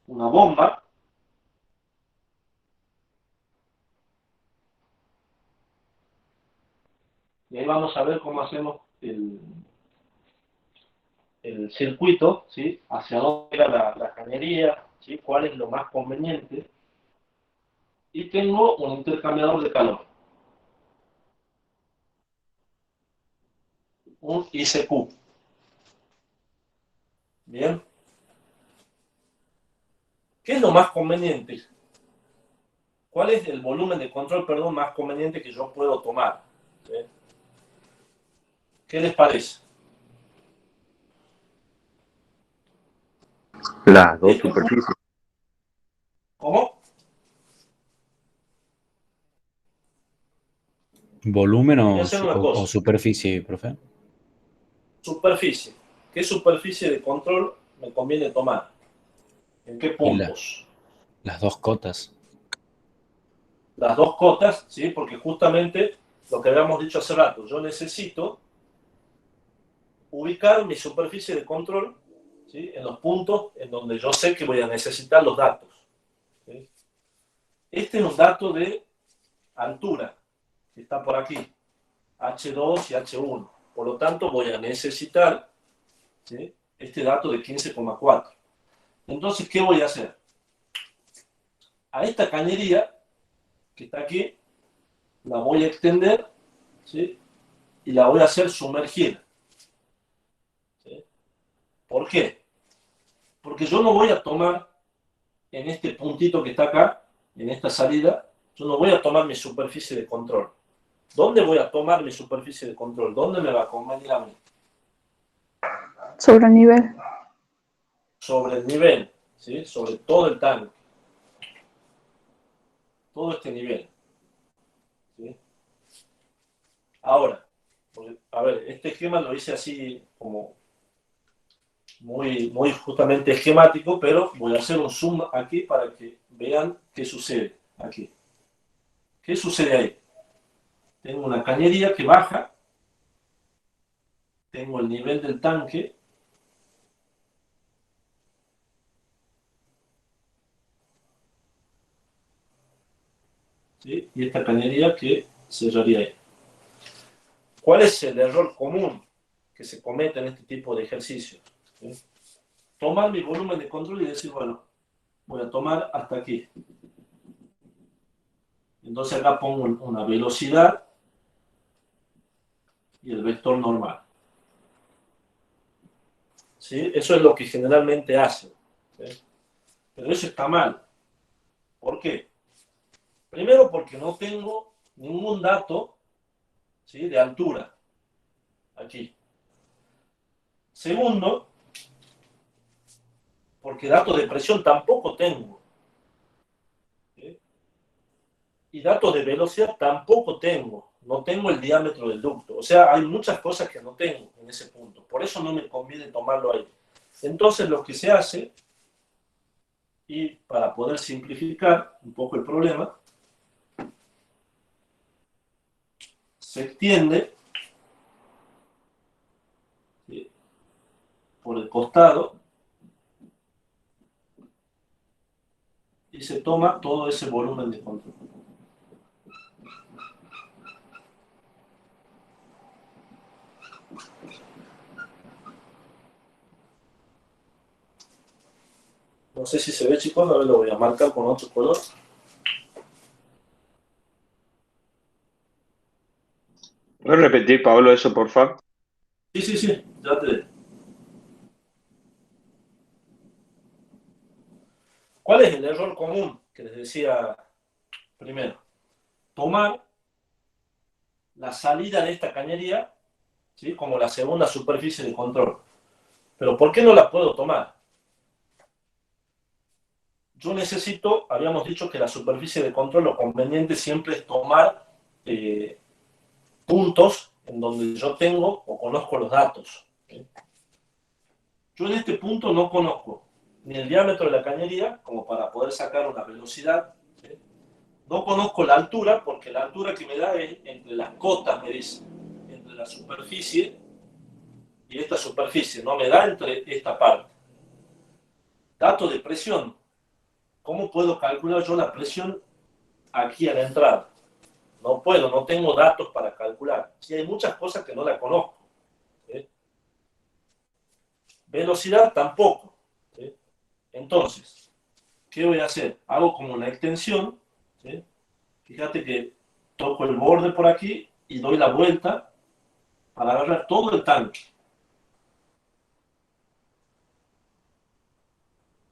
[SPEAKER 1] Una bomba y ahí vamos a ver cómo hacemos el circuito, ¿sí? Hacia dónde va la cañería, ¿sí? Cuál es lo más conveniente. Y tengo un intercambiador de calor, un ICQ. Bien. ¿Qué es lo más conveniente? ¿Cuál es el volumen de control, perdón, más conveniente que yo puedo tomar? ¿Sí? ¿Qué les parece?
[SPEAKER 13] Las dos superficies.
[SPEAKER 1] ¿Cómo?
[SPEAKER 14] ¿Volumen
[SPEAKER 1] Voy a hacer una cosa.
[SPEAKER 14] o superficie, profe?
[SPEAKER 1] Superficie. ¿Qué superficie de control me conviene tomar? ¿En qué puntos?
[SPEAKER 14] Las dos cotas.
[SPEAKER 1] Las dos cotas, ¿sí? Porque justamente lo que habíamos dicho hace rato, yo necesito ubicar mi superficie de control, ¿sí?, en los puntos en donde yo sé que voy a necesitar los datos, ¿sí? Este es un dato de altura, que está por aquí, H2 y H1. Por lo tanto, voy a necesitar, ¿sí?, este dato de 15,4. Entonces, ¿qué voy a hacer? A esta cañería, que está aquí, la voy a extender, ¿sí?, y la voy a hacer sumergir. ¿Sí? ¿Por qué? Porque yo no voy a tomar en este puntito que está acá, en esta salida, yo no voy a tomar mi superficie de control. ¿Dónde voy a tomar mi superficie de control? ¿Dónde me va a convenir a mí?
[SPEAKER 4] Sobre el nivel.
[SPEAKER 1] Sobre el nivel, ¿sí?, sobre todo el tanque. Todo este nivel. ¿Sí? Ahora, a ver, este esquema lo hice así como muy justamente esquemático, pero voy a hacer un zoom aquí para que vean qué sucede aquí. ¿Qué sucede ahí? Tengo una cañería que baja, tengo el nivel del tanque, ¿sí?, y esta cañería que cerraría ahí. ¿Cuál es el error común que se comete en este tipo de ejercicios? ¿Sí? Tomar mi volumen de control y decir, bueno, voy a tomar hasta aquí. Entonces acá pongo una velocidad y el vector normal. ¿Sí? Eso es lo que generalmente hacen. ¿Sí? Pero eso está mal. ¿Por qué? Primero porque no tengo ningún dato, ¿sí?, de altura. Aquí. Segundo, porque datos de presión tampoco tengo. ¿Sí? Y datos de velocidad tampoco tengo. No tengo el diámetro del ducto. O sea, hay muchas cosas que no tengo en ese punto. Por eso no me conviene tomarlo ahí. Entonces, lo que se hace, y para poder simplificar un poco el problema, se extiende, ¿sí?, por el costado y se toma todo ese volumen de control. No sé si se ve, chicos, ahora lo voy a marcar con otro color.
[SPEAKER 9] ¿Puedes repetir, Pablo, eso, por favor?
[SPEAKER 1] Sí, ya te... ¿Cuál es el error común que les decía primero? Tomar la salida de esta cañería, ¿sí?, como la segunda superficie de control. ¿Pero por qué no la puedo tomar? Yo necesito, habíamos dicho que la superficie de control, lo conveniente siempre es tomar puntos en donde yo tengo o conozco los datos. ¿Sí? Yo en este punto no conozco ni el diámetro de la cañería, como para poder sacar una velocidad. ¿Sí? No conozco la altura, porque la altura que me da es entre las cotas, me dice, entre la superficie y esta superficie, no me da entre esta parte. Datos de presión. ¿Cómo puedo calcular yo la presión aquí a la entrada? No puedo, no tengo datos para calcular. Sí, hay muchas cosas que no la conozco. ¿Sí? Velocidad tampoco. ¿Sí? Entonces, ¿qué voy a hacer? Hago como una extensión. ¿Sí? Fíjate que toco el borde por aquí y doy la vuelta para agarrar todo el tanque.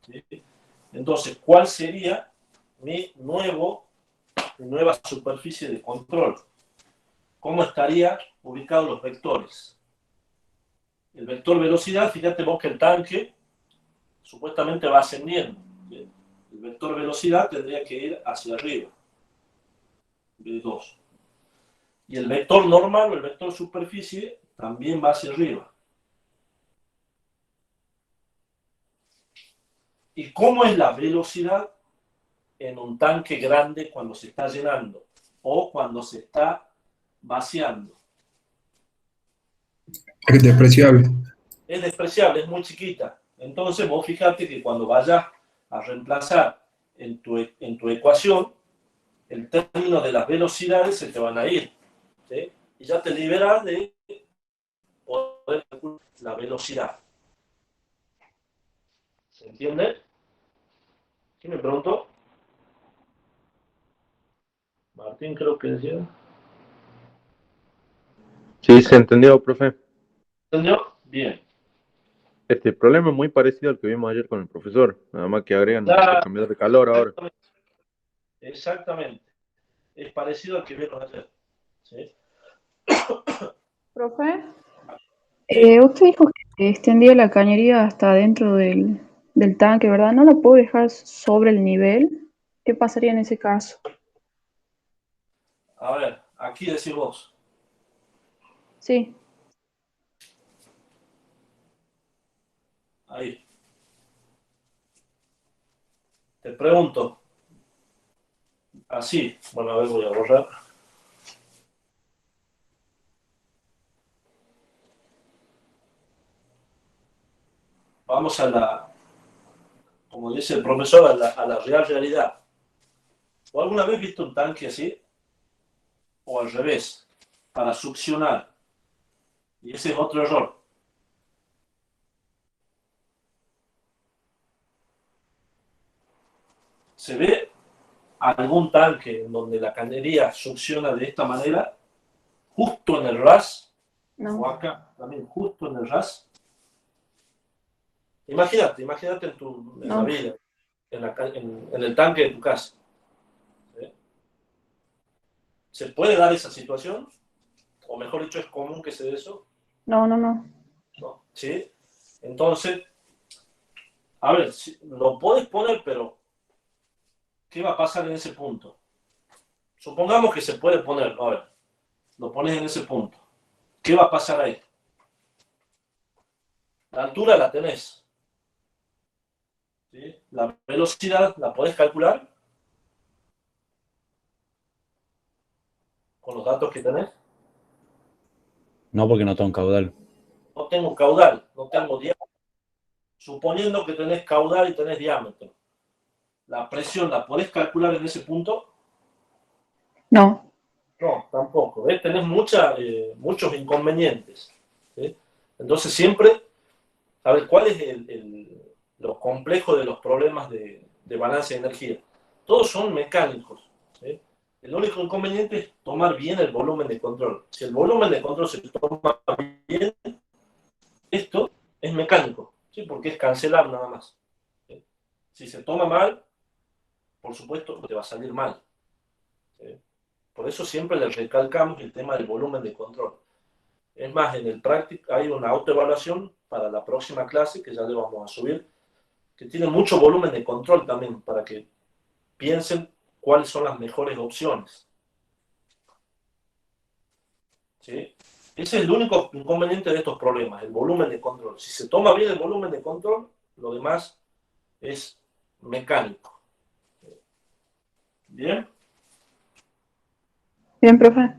[SPEAKER 1] ¿Sí? Entonces, ¿cuál sería mi nueva superficie de control? ¿Cómo estarían ubicados los vectores? El vector velocidad, fíjate vos que el tanque supuestamente va ascendiendo. ¿Sí? El vector velocidad tendría que ir hacia arriba. V2. Y el vector normal o el vector superficie también va hacia arriba. ¿Y cómo es la velocidad en un tanque grande cuando se está llenando o cuando se está vaciando?
[SPEAKER 2] Es despreciable.
[SPEAKER 1] Es despreciable, es muy chiquita. Entonces vos fíjate que cuando vayas a reemplazar en tu ecuación, el término de las velocidades se te van a ir, ¿sí? Y ya te liberas de poder calcular la velocidad. ¿Se entiende? ¿Quién me preguntó? Martín, creo que decía.
[SPEAKER 13] Sí, se entendió, profe.
[SPEAKER 1] ¿Entendió? Bien.
[SPEAKER 13] Este problema es muy parecido al que vimos ayer con el profesor, nada más que agregan
[SPEAKER 1] Claro.
[SPEAKER 13] los cambiadores de calor ahora.
[SPEAKER 1] Exactamente. Es parecido al que vieron ayer. ¿Sí?
[SPEAKER 4] Profe, usted dijo que extendía la cañería hasta dentro del tanque, ¿verdad? ¿No la puedo dejar sobre el nivel? ¿Qué pasaría en ese caso?
[SPEAKER 1] A ver, aquí decís vos.
[SPEAKER 4] Sí.
[SPEAKER 1] Ahí. Te pregunto. Así. Bueno, a ver, voy a borrar. Vamos a la, como dice el profesor, a la real realidad. ¿O alguna vez viste un tanque así? O al revés, para succionar. Y ese es otro error. ¿Se ve algún tanque en donde la cañería succiona de esta manera? Justo en el ras.
[SPEAKER 4] No.
[SPEAKER 1] O acá, también justo en el ras. Imagínate en la vida, en el tanque de tu casa. ¿Sí? ¿Se puede dar esa situación? O mejor dicho, ¿es común que se dé eso?
[SPEAKER 4] No.
[SPEAKER 1] No. ¿Sí? Entonces, a ver, lo puedes poner, pero ¿qué va a pasar en ese punto? Supongamos que se puede poner, a ver, lo pones en ese punto. ¿Qué va a pasar ahí? La altura la tenés. ¿Sí? La velocidad la podés calcular con los datos que tenés.
[SPEAKER 14] No, porque no tengo un caudal.
[SPEAKER 1] No tengo caudal, no tengo diámetro. Suponiendo que tenés caudal y tenés diámetro, ¿la presión la podés calcular en ese punto?
[SPEAKER 4] No.
[SPEAKER 1] No, tampoco. ¿Ves? Tenés muchos inconvenientes. ¿Sí? Entonces siempre, a ver, ¿cuál es lo complejo de los problemas de balance de energía? Todos son mecánicos. ¿Sí? El único inconveniente es tomar bien el volumen de control. Si el volumen de control se toma bien, esto es mecánico, ¿sí? Porque es cancelar nada más. ¿Sí? Si se toma mal, por supuesto, te va a salir mal. ¿Sí? Por eso siempre le recalcamos el tema del volumen de control. Es más, en el práctico hay una autoevaluación para la próxima clase que ya le vamos a subir, que tiene mucho volumen de control también, para que piensen cuáles son las mejores opciones. ¿Sí? Ese es el único inconveniente de estos problemas, el volumen de control. Si se toma bien el volumen de control, lo demás es mecánico. ¿Bien?
[SPEAKER 4] Bien, profe.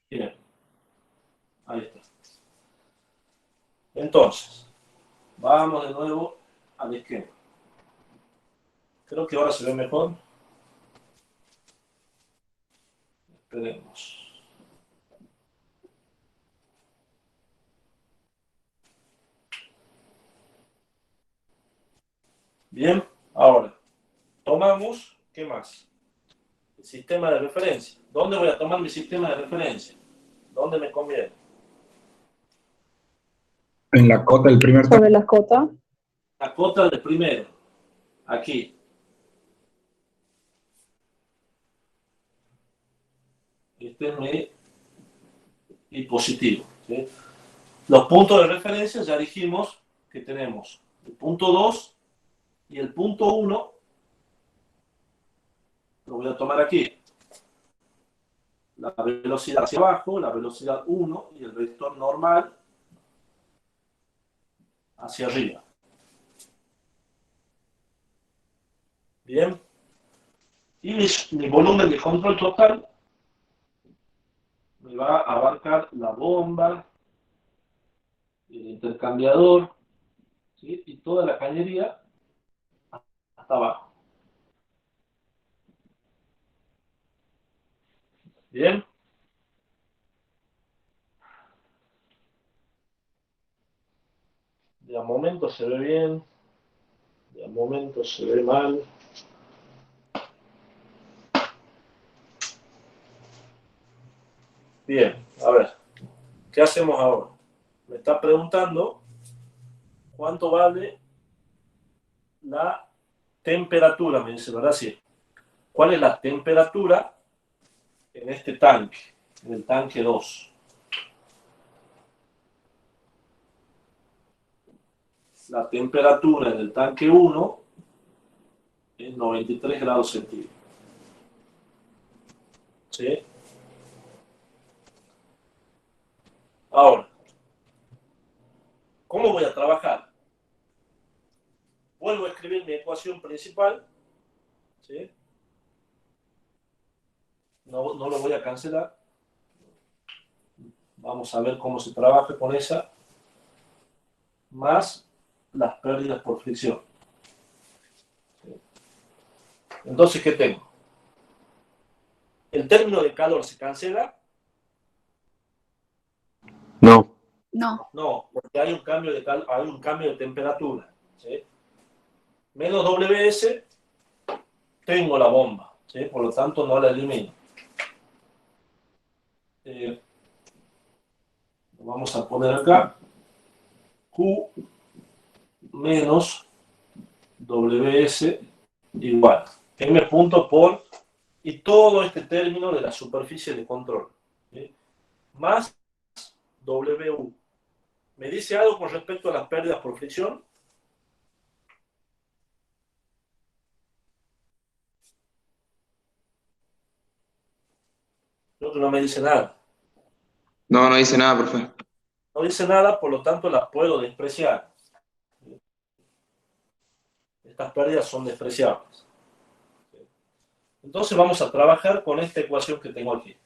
[SPEAKER 1] Bien. Ahí está. Entonces, vamos de nuevo al esquema. Creo que ahora se ve mejor. Esperemos. Bien, ahora, tomamos, ¿qué más? El sistema de referencia. ¿Dónde voy a tomar mi sistema de referencia? ¿Dónde me conviene?
[SPEAKER 2] En la cota del primer tanque.
[SPEAKER 4] Sobre la cota.
[SPEAKER 1] La cota del primero. Aquí. Este es mi dispositivo. ¿Sí? Los puntos de referencia ya dijimos que tenemos el punto 2 y el punto 1. Lo voy a tomar aquí. La velocidad hacia abajo, la velocidad 1 y el vector normal hacia arriba. Bien. Y mi volumen de control total me va a abarcar la bomba, el intercambiador, ¿sí? Y toda la cañería hasta abajo. Bien. De a momento se ve bien, de a momento se ve mal. Bien, a ver, ¿qué hacemos ahora? Me está preguntando cuánto vale la temperatura, me dice, ¿verdad? Sí. ¿Cuál es la temperatura en este tanque, en el tanque 2? La temperatura en el tanque 1 es 93 grados centígrados. ¿Sí? Ahora, ¿cómo voy a trabajar? Vuelvo a escribir mi ecuación principal. ¿Sí? No lo voy a cancelar. Vamos a ver cómo se trabaja con esa. Más las pérdidas por fricción. ¿Sí? Entonces, ¿qué tengo? ¿El término de calor se cancela?
[SPEAKER 13] No.
[SPEAKER 4] No.
[SPEAKER 1] No, porque hay un cambio de hay un cambio de temperatura. ¿Sí? Menos WS, tengo la bomba. ¿Sí? Por lo tanto, no la elimino. Lo vamos a poner acá. Q menos WS igual. M punto por, y todo este término de la superficie de control. ¿Sí? Más WU. ¿Me dice algo con respecto a las pérdidas por fricción? Creo que no me dice nada.
[SPEAKER 9] No, no dice nada, profe.
[SPEAKER 1] No dice nada, por lo tanto las puedo despreciar. Estas pérdidas son despreciables. Entonces vamos a trabajar con esta ecuación que tengo aquí.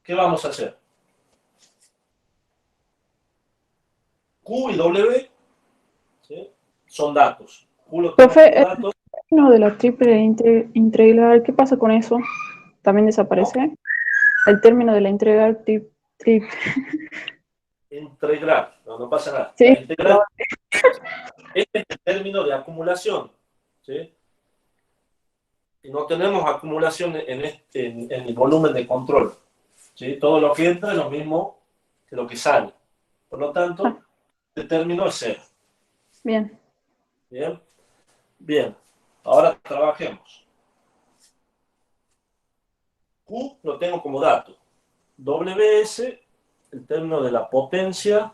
[SPEAKER 1] ¿Qué vamos a hacer? Q y W, ¿sí?, son datos. Q lo tengo
[SPEAKER 4] Profe,
[SPEAKER 1] como datos.
[SPEAKER 4] el término de la triple integral, ¿qué pasa con eso? ¿También desaparece?
[SPEAKER 1] ¿No?
[SPEAKER 4] El término de la integral
[SPEAKER 1] Integral, no pasa nada.
[SPEAKER 4] Sí,
[SPEAKER 1] La integral es el término de acumulación. ¿Sí? Y no tenemos acumulación en el volumen de control. ¿Sí? Todo lo que entra es lo mismo que lo que sale. Por lo tanto, este término es cero.
[SPEAKER 4] Bien.
[SPEAKER 1] Bien. Bien. Ahora trabajemos. Q lo tengo como dato. WS, el término de la potencia,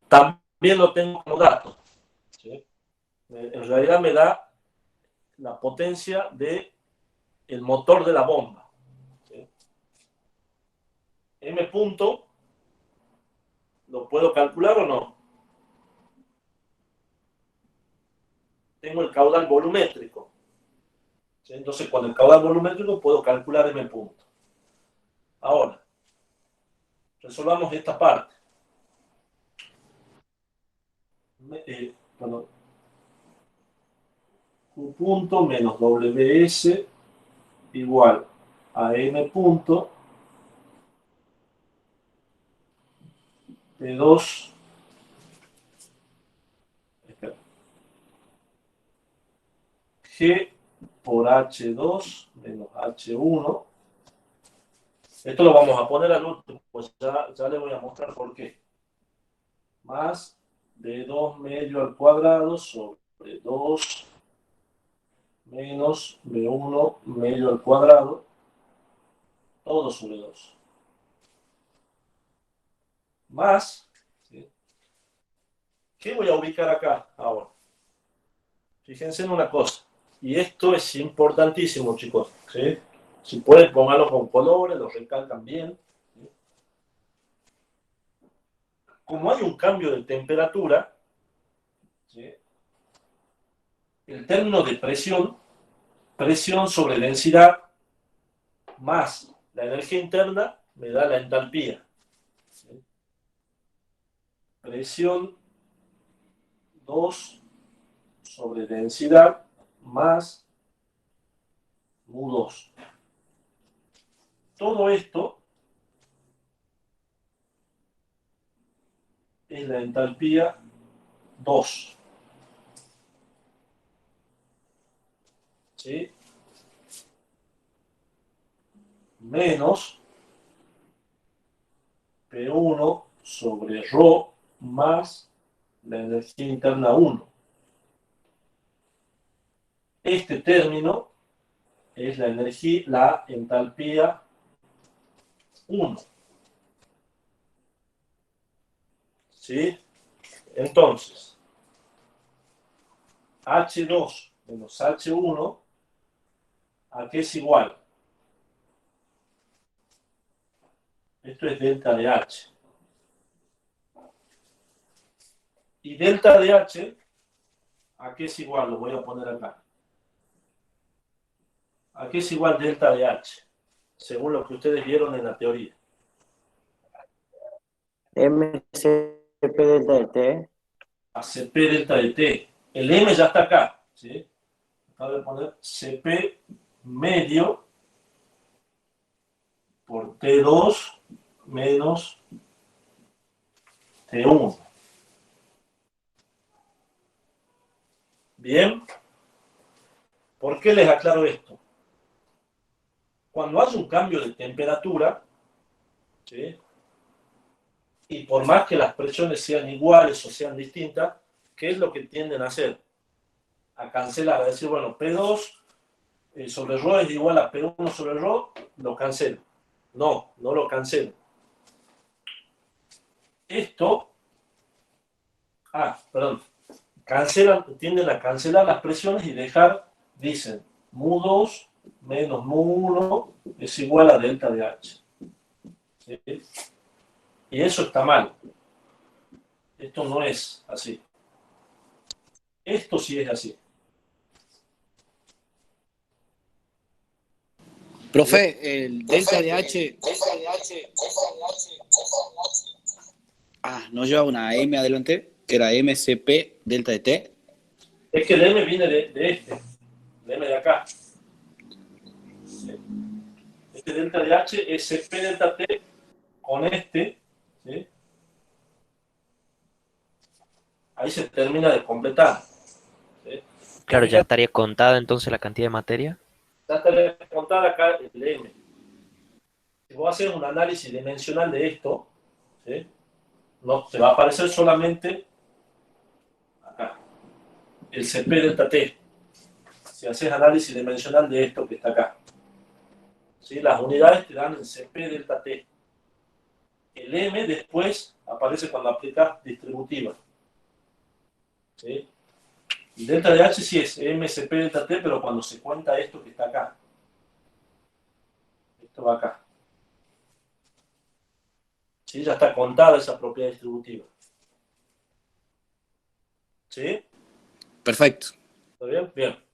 [SPEAKER 1] también lo tengo como dato. ¿Sí? En realidad me da la potencia del motor de la bomba. ¿Sí? M punto, ¿lo puedo calcular o no? Tengo el caudal volumétrico. ¿Sí? Entonces, con el caudal volumétrico puedo calcular M punto. Ahora, resolvamos esta parte. Bueno, Q punto menos WS igual a M punto de 2 G por H2 menos H1. Esto lo vamos a poner al último, pues ya le voy a mostrar por qué. Más de 2 medio al cuadrado sobre 2 menos B1 medio al cuadrado, todo sobre 2. Más, ¿sí?, ¿qué voy a ubicar acá ahora? Fíjense en una cosa, y esto es importantísimo, chicos, ¿sí? Si pueden, pónganlo con colores, lo recalcan bien. ¿Sí? Como hay un cambio de temperatura, ¿sí?, el término de presión, presión sobre densidad, más la energía interna, me da la entalpía. ¿Sí? Presión 2 sobre densidad más mu2. Todo esto es la entalpía 2. ¿Sí? Menos P1 sobre ρ más la energía interna 1. Este término es la entalpía 1. ¿Sí? Entonces, H2 menos H1, ¿a qué es igual? Esto es delta de H. Y delta de H, ¿a qué es igual? Lo voy a poner acá. ¿A qué es igual delta de H? Según lo que ustedes vieron en la teoría.
[SPEAKER 7] MCP delta de T.
[SPEAKER 1] A CP delta de T. El M ya está acá. ¿Sí? Acabo de poner CP medio por T2 menos T1. Bien. ¿Por qué les aclaro esto? Cuando hay un cambio de temperatura, ¿sí? Y por más que las presiones sean iguales o sean distintas, ¿qué es lo que tienden a hacer? A cancelar, a decir, bueno, P2 sobre ρ es igual a P1 sobre ρ, lo cancelo. No, no lo cancelo. Esto, perdón, tienden a cancelar las presiones y dejar, dicen, mu2 menos mu1 es igual a delta de H. ¿Sí? Y eso está mal. Esto no es así. Esto sí es así.
[SPEAKER 11] Profe, el delta de H. ¿No lleva una M adelante? Que era MCP delta de T.
[SPEAKER 1] Es que el M viene de este. El M de acá. Este delta de H es CP delta T con este. ¿Sí? Ahí se termina de completar. ¿Sí?
[SPEAKER 12] Claro, ya estaría contada entonces la cantidad de materia.
[SPEAKER 1] Ya estaría contada acá el M. Si vos haces un análisis dimensional de esto, ¿sí? No te va a aparecer solamente acá, el CP delta T. Si haces análisis dimensional de esto que está acá. ¿Sí? Las unidades te dan el CP delta T. El M después aparece cuando aplicas distributiva. ¿Sí? El delta de H sí es MCP delta T, pero cuando se cuenta esto que está acá. Esto va acá. ¿Sí? Ya está contada esa propiedad distributiva. ¿Sí?
[SPEAKER 11] Perfecto.
[SPEAKER 1] ¿Está bien? Bien.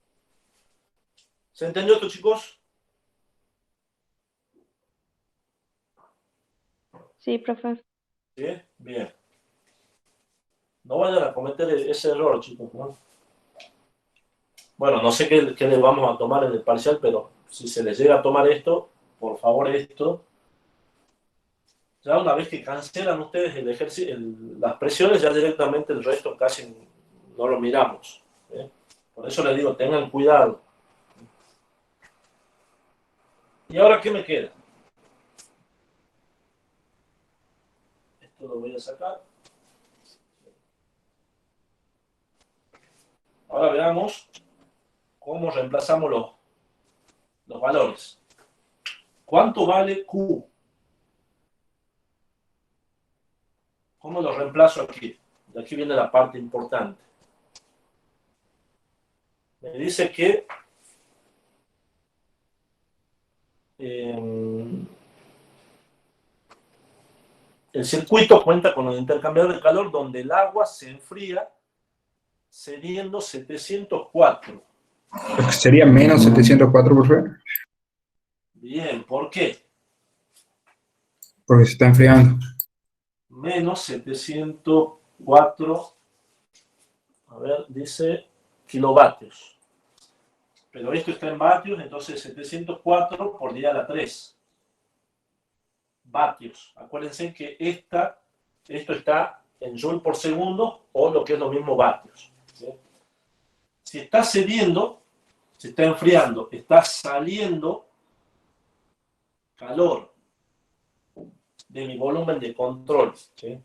[SPEAKER 1] ¿Se entendió esto, chicos?
[SPEAKER 6] Sí, profe.
[SPEAKER 1] ¿Sí? Bien. No vayan a cometer ese error, chicos, ¿no? Bueno, no sé qué les vamos a tomar en el parcial, pero si se les llega a tomar esto, por favor esto. Ya una vez que cancelan ustedes el ejercicio, las presiones, ya directamente el resto casi no lo miramos. ¿Eh? Por eso les digo, tengan cuidado. ¿Y ahora qué me queda? Esto lo voy a sacar. Ahora veamos cómo reemplazamos los valores. ¿Cuánto vale Q? ¿Cómo lo reemplazo aquí? De aquí viene la parte importante. Me dice que el circuito cuenta con un intercambiador de calor donde el agua se enfría cediendo 704.
[SPEAKER 2] Sería menos 704, por favor.
[SPEAKER 1] Bien, ¿por qué?
[SPEAKER 2] Porque se está enfriando.
[SPEAKER 1] Menos 704, a ver, dice kilovatios. pero esto está en vatios, entonces 704 por 10 a la 3 vatios. Acuérdense que esto está en joule por segundo, o lo que es lo mismo vatios. ¿Sí? Si está cediendo, se está enfriando, está saliendo calor de mi volumen de control. ¿Sí?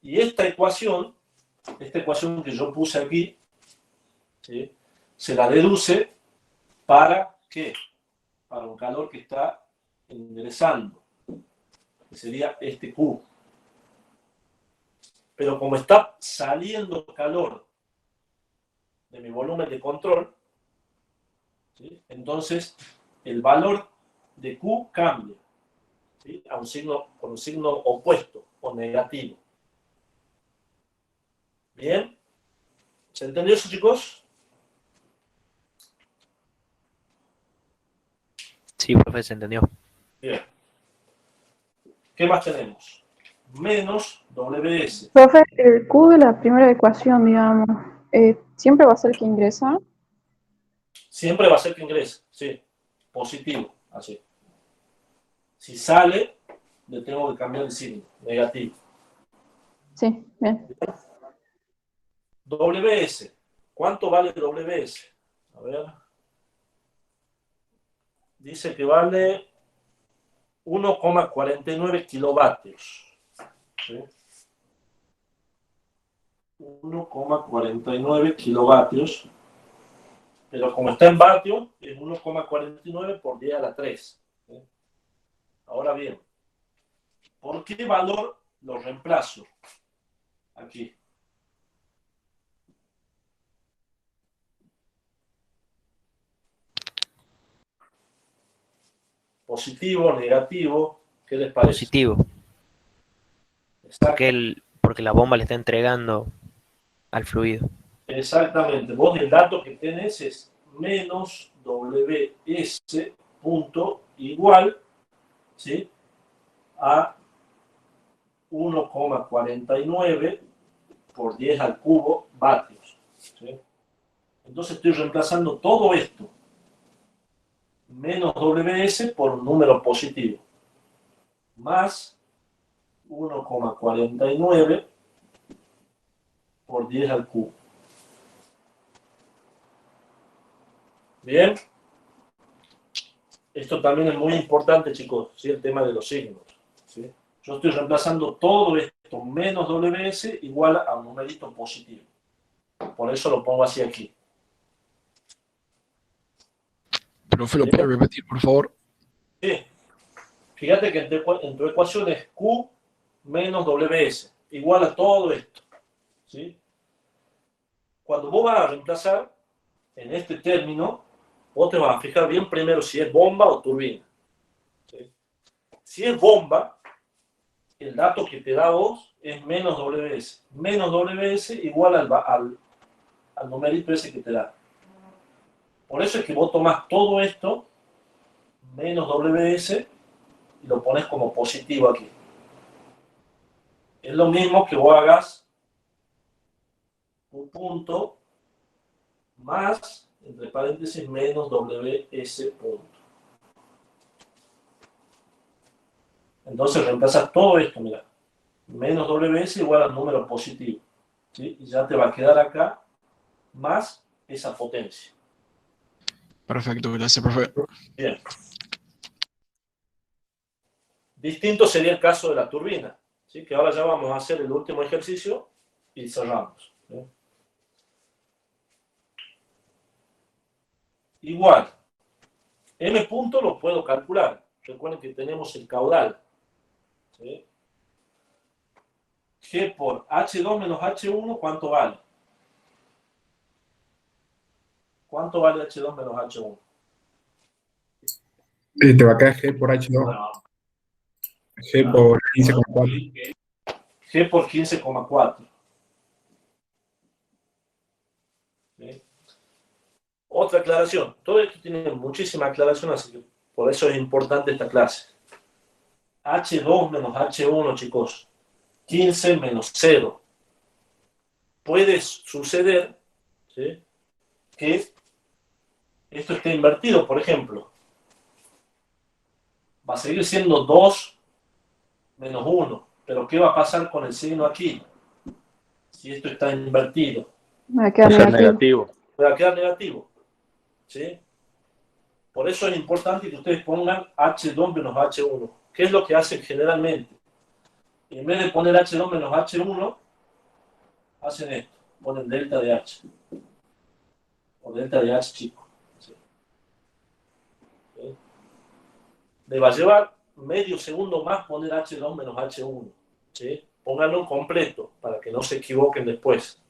[SPEAKER 1] Y esta ecuación que yo puse aquí, ¿sí? Se la deduce para ¿qué? Para un calor que está ingresando, que sería este Q. Pero como está saliendo calor de mi volumen de control, ¿sí? Entonces el valor de Q cambia, ¿sí? Con un signo opuesto o negativo. ¿Bien? ¿Se entendió eso, chicos?
[SPEAKER 12] Sí, profe, se entendió.
[SPEAKER 1] Bien. ¿Qué más tenemos? Menos WS.
[SPEAKER 4] Profe, el Q de la primera ecuación, digamos, ¿siempre va a ser el que ingresa?
[SPEAKER 1] Siempre va a ser que ingrese, sí. Positivo, así. Si sale, le tengo que cambiar el signo, negativo.
[SPEAKER 4] Sí, bien.
[SPEAKER 1] WS. ¿Cuánto vale WS? A ver. Dice que vale 1,49 kilovatios. ¿Sí? 1,49 kilovatios. Pero como está en vatios, es 1,49 por 10 a la 3. ¿Sí? Ahora bien, ¿por qué valor lo reemplazo? Aquí. Positivo, negativo, ¿qué les parece?
[SPEAKER 12] Positivo. Porque la bomba le está entregando al fluido.
[SPEAKER 1] Exactamente. Vos el dato que tenés es menos WS punto igual, ¿sí? A 1,49 por 10 al cubo vatios. ¿Sí? Entonces estoy reemplazando todo esto, menos WS por un número positivo, más 1,49 por 10 al cubo. Bien. Esto también es muy importante, chicos, ¿sí? El tema de los signos. ¿Sí? Yo estoy reemplazando todo esto, menos WS, igual a un numerito positivo. Por eso lo pongo así aquí.
[SPEAKER 3] Profe, ¿lo puede repetir, por favor?
[SPEAKER 1] Sí. Fíjate que en tu ecuación es Q menos WS, igual a todo esto. ¿Sí? Cuando vos vas a reemplazar en este término, vos te vas a fijar bien primero si es bomba o turbina. ¿Sí? Si es bomba, el dato que te da vos es menos WS. Menos WS igual al numerito ese que te da. Por eso es que vos tomás todo esto, menos WS, y lo pones como positivo aquí. Es lo mismo que vos hagas un punto más, entre paréntesis, menos WS punto. Entonces reemplazas todo esto, mira. Menos WS igual al número positivo. ¿Sí? Y ya te va a quedar acá más esa potencia.
[SPEAKER 3] Perfecto, gracias, profe.
[SPEAKER 1] Bien. Distinto sería el caso de la turbina. ¿Sí? Que ahora ya vamos a hacer el último ejercicio y cerramos. ¿Sí? Igual. M punto lo puedo calcular. Recuerden que tenemos el caudal. ¿Sí? G por H2 menos H1, ¿cuánto vale? ¿Cuánto vale H2 menos H1?
[SPEAKER 2] Te va a quedar G por H2.
[SPEAKER 1] No.
[SPEAKER 2] G por 15,4.
[SPEAKER 1] G por 15,4. ¿Sí? Otra aclaración. Todo esto tiene muchísima aclaración, así que por eso es importante esta clase. H2 menos H1, chicos. 15 menos 0. Puede suceder, ¿sí?, que esto esté invertido, por ejemplo, va a seguir siendo 2 menos 1. Pero ¿qué va a pasar con el signo aquí? Si esto está invertido.
[SPEAKER 4] Me va a quedar
[SPEAKER 13] Va a ser
[SPEAKER 4] negativo.
[SPEAKER 13] negativo.
[SPEAKER 1] Va a quedar negativo. ¿Sí? Por eso es importante que ustedes pongan H2 menos H1. ¿Qué es lo que hacen generalmente? En vez de poner H2 menos H1, hacen esto. Ponen delta de H. O delta de H chico. ¿Sí? ¿Sí? Le va a llevar medio segundo más poner H2 menos H1. ¿Sí? Pónganlo completo para que no se equivoquen después.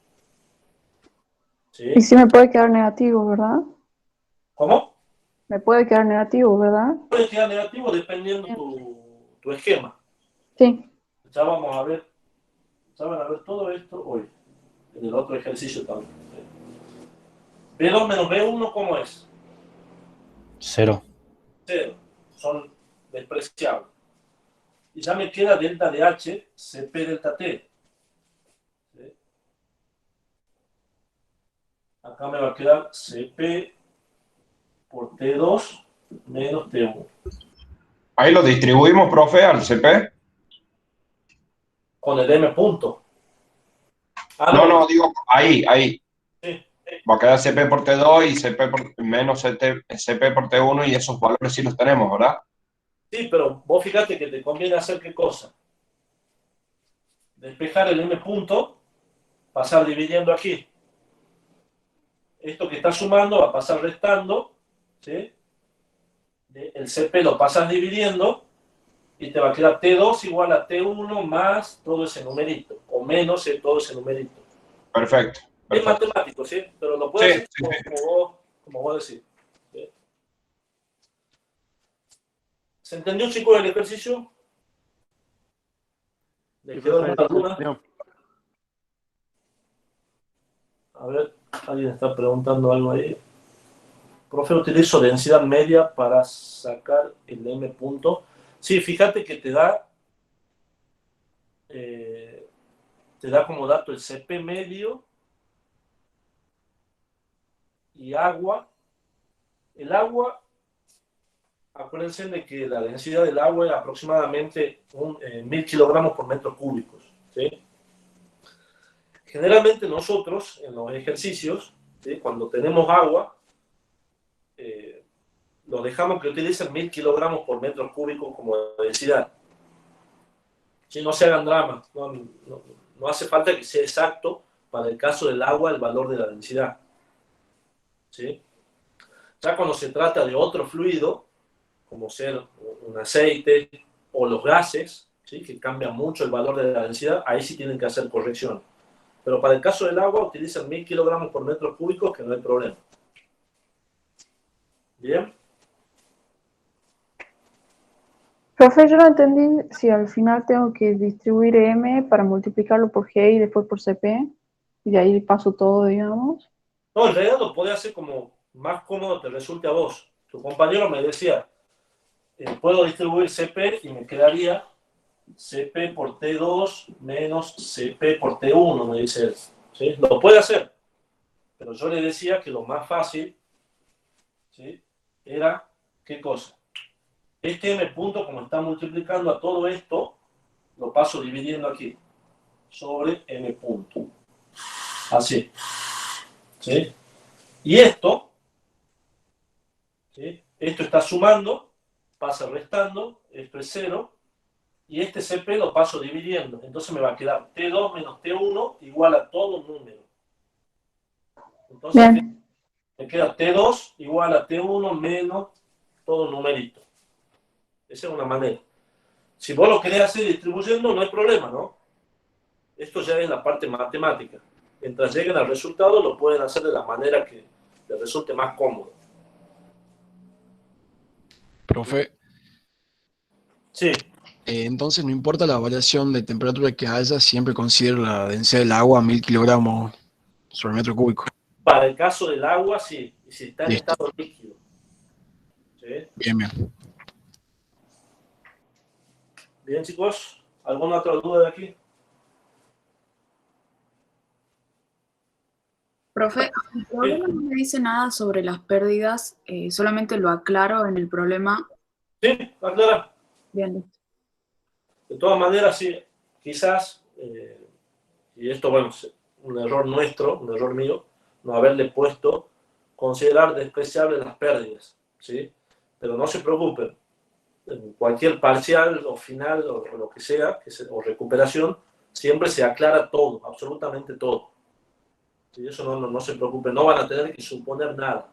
[SPEAKER 1] ¿Sí?
[SPEAKER 4] Y sí me puede quedar negativo, ¿verdad?
[SPEAKER 1] ¿Cómo?
[SPEAKER 4] Me puede quedar negativo, ¿verdad?
[SPEAKER 1] Puede quedar negativo dependiendo tu esquema.
[SPEAKER 4] Sí.
[SPEAKER 1] Ya vamos a ver, ya van a ver todo esto hoy, en el otro ejercicio también. B2 menos B1, ¿cómo es?
[SPEAKER 14] 0.
[SPEAKER 1] 0. Son despreciables. Y ya me queda delta de H, CP delta T. ¿Sí? Acá me va a quedar CP por T2 menos T1.
[SPEAKER 9] Ahí lo distribuimos, profe, al CP.
[SPEAKER 1] Con el M punto.
[SPEAKER 9] No, digo, ahí.
[SPEAKER 1] Sí.
[SPEAKER 9] Va a quedar CP por T2 y CP por, menos CP por T1 y esos valores sí los tenemos, ¿verdad?
[SPEAKER 1] Sí, pero vos fíjate que te conviene hacer qué cosa. Despejar el M punto, pasar dividiendo aquí. Esto que está sumando va a pasar restando, ¿sí? El CP lo pasas dividiendo y te va a quedar T2 igual a T1 más todo ese numerito, o menos todo ese numerito.
[SPEAKER 9] Perfecto.
[SPEAKER 1] Es matemático, ¿sí? Pero lo puedes hacer como vos decís. ¿Sí? ¿Se entendió, chicos, el ejercicio? ¿Les quedó alguna duda? A ver, alguien está preguntando algo ahí. Profe, utilizo densidad media para sacar el M punto. Sí, fíjate que te da como dato el CP medio y agua. El agua, acuérdense de que la densidad del agua es aproximadamente 1000 kilogramos por metro cúbicos. ¿Sí? Generalmente nosotros, en los ejercicios, ¿sí? Cuando tenemos agua, los dejamos que utilicen 1000 kilogramos por metro cúbico como densidad. Si no se hagan dramas, no hace falta que sea exacto para el caso del agua el valor de la densidad. ¿Sí? Ya cuando se trata de otro fluido, como ser un aceite o los gases, ¿sí? Que cambian mucho el valor de la densidad, ahí sí tienen que hacer corrección. Pero para el caso del agua utilizan 1000 kilogramos por metro cúbico, que no hay problema. ¿Bien?
[SPEAKER 4] Profe, yo no entendí si al final tengo que distribuir M para multiplicarlo por G y después por CP, y de ahí paso todo, digamos.
[SPEAKER 1] No, en realidad lo podés hacer como más cómodo te resulte a vos. Tu compañero me decía, puedo distribuir CP y me quedaría CP por T2 menos CP por T1, me dice él. ¿Sí? Lo puede hacer, pero yo le decía que lo más fácil, ¿sí? Era, ¿qué cosa? Este M punto, como está multiplicando a todo esto, lo paso dividiendo aquí, sobre M punto. Así. ¿Sí? Y esto, ¿sí? Esto está sumando, pasa restando, esto es 0, y este CP lo paso dividiendo. Entonces me va a quedar T2 menos T1 igual a todo número. Entonces me queda T2 igual a T1 menos todo numerito. Esa es una manera. Si vos lo querés hacer distribuyendo, no hay problema, ¿no? Esto ya es la parte matemática. Mientras lleguen al resultado, lo pueden hacer de la manera que les resulte más cómodo.
[SPEAKER 3] Profe.
[SPEAKER 1] Sí.
[SPEAKER 3] Entonces, no importa la variación de temperatura que haya, siempre considero la densidad del agua a 1000 kilogramos sobre metro cúbico.
[SPEAKER 1] Para el caso del agua, sí. Y si está en
[SPEAKER 3] Listo.
[SPEAKER 1] estado líquido. ¿Sí?
[SPEAKER 3] Bien.
[SPEAKER 1] Bien, chicos. ¿Alguna otra duda de aquí?
[SPEAKER 15] Profe, el problema no me dice nada sobre las pérdidas, solamente lo aclaro en el problema.
[SPEAKER 1] Sí, aclara.
[SPEAKER 15] Bien, listo.
[SPEAKER 1] De todas maneras, sí, quizás, y esto, bueno, es un error nuestro, un error mío, no haberle puesto considerar despreciables las pérdidas, ¿sí? Pero no se preocupen, en cualquier parcial o final o lo que sea, o recuperación, siempre se aclara todo, absolutamente todo. ¿Sí? Eso no se preocupen, no van a tener que suponer nada.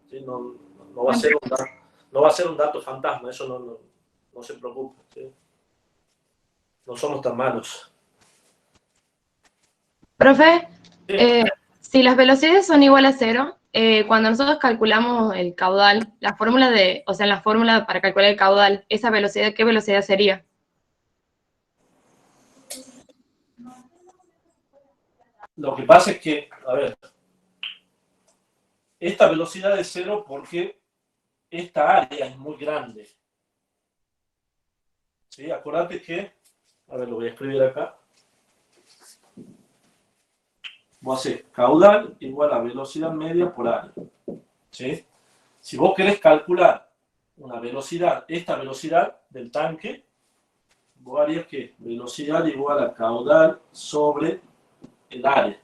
[SPEAKER 1] ¿Sí? No va a ser un dato fantasma, eso no se preocupen. ¿Sí? No somos tan malos.
[SPEAKER 16] Profe,
[SPEAKER 1] Sí.
[SPEAKER 16] si las velocidades son igual a 0, cuando nosotros calculamos el caudal, la fórmula la fórmula para calcular el caudal, esa velocidad, ¿qué velocidad sería?
[SPEAKER 1] Lo que pasa es que, a ver, esta velocidad es 0 porque esta área es muy grande. ¿Sí? Acordate que, a ver, lo voy a escribir acá. Voy a hacer caudal igual a velocidad media por área. ¿Sí? Si vos querés calcular una velocidad, esta velocidad del tanque, vos harías que velocidad igual a caudal sobre el área.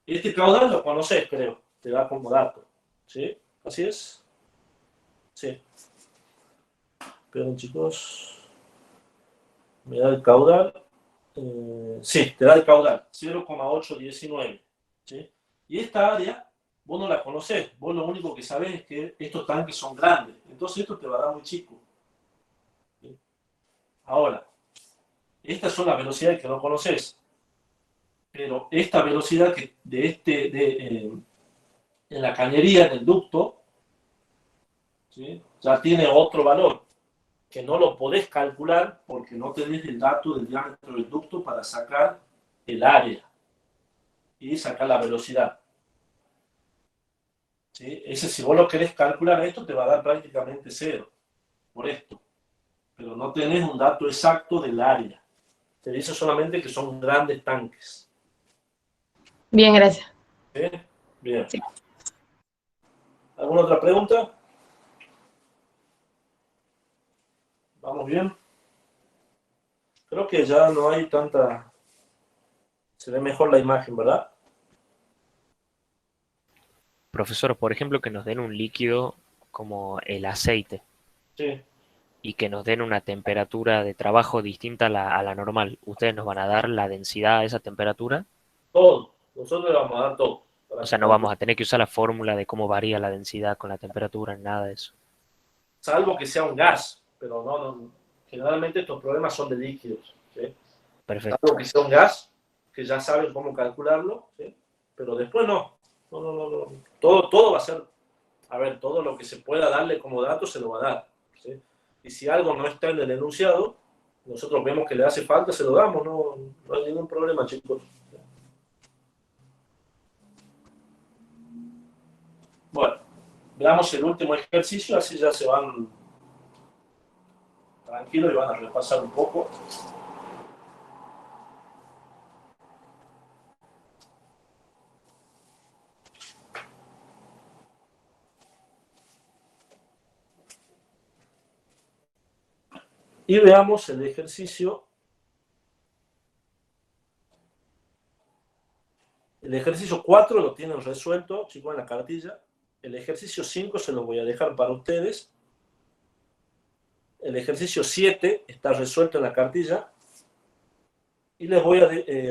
[SPEAKER 1] Este caudal lo conoces, creo, te da como dato. ¿Sí? ¿Así es? Sí. Esperen, chicos. Me da el caudal. Sí, te da el caudal, 0,819. ¿Sí? Y esta área, vos no la conocés. Vos lo único que sabés es que estos tanques son grandes. Entonces esto te va a dar muy chico. ¿Sí? Ahora, estas son las velocidades que no conoces. Pero esta velocidad en la cañería, en el ducto, ¿sí? Ya tiene otro valor, que no lo podés calcular porque no tenés el dato del diámetro del ducto para sacar el área y sacar la velocidad. ¿Sí? Ese, si vos lo querés calcular, esto te va a dar prácticamente 0 por esto, pero no tenés un dato exacto del área. Te dice solamente que son grandes tanques.
[SPEAKER 16] Bien, gracias.
[SPEAKER 1] ¿Sí? Bien.
[SPEAKER 16] Sí.
[SPEAKER 1] ¿Alguna otra pregunta? ¿Vamos bien? Creo que ya no hay tanta... Se ve mejor la imagen, ¿verdad?
[SPEAKER 12] Profesor, por ejemplo, que nos den un líquido como el aceite
[SPEAKER 1] Sí.
[SPEAKER 12] y que nos den una temperatura de trabajo distinta a la normal. ¿Ustedes nos van a dar la densidad a esa temperatura?
[SPEAKER 1] Todo. Nosotros le vamos a dar todo.
[SPEAKER 12] O sea, no vamos a tener que usar la fórmula de cómo varía la densidad con la temperatura, nada de eso.
[SPEAKER 1] Salvo que sea un gas, pero no. Generalmente estos problemas son de líquidos. ¿Sí?
[SPEAKER 12] Perfecto.
[SPEAKER 1] Salvo que sea un gas, que ya saben cómo calcularlo, ¿sí? Pero después no. No. Todo va a ser, a ver, todo lo que se pueda darle como dato se lo va a dar. ¿Sí? Y si algo no está en el enunciado, nosotros vemos que le hace falta, se lo damos, no hay ningún problema, chicos. Bueno, veamos el último ejercicio, así ya se van tranquilos y van a repasar un poco. Y veamos el ejercicio. El ejercicio 4 lo tienen resuelto, chicos, en la cartilla. El ejercicio 5 se lo voy a dejar para ustedes. El ejercicio 7 está resuelto en la cartilla. Y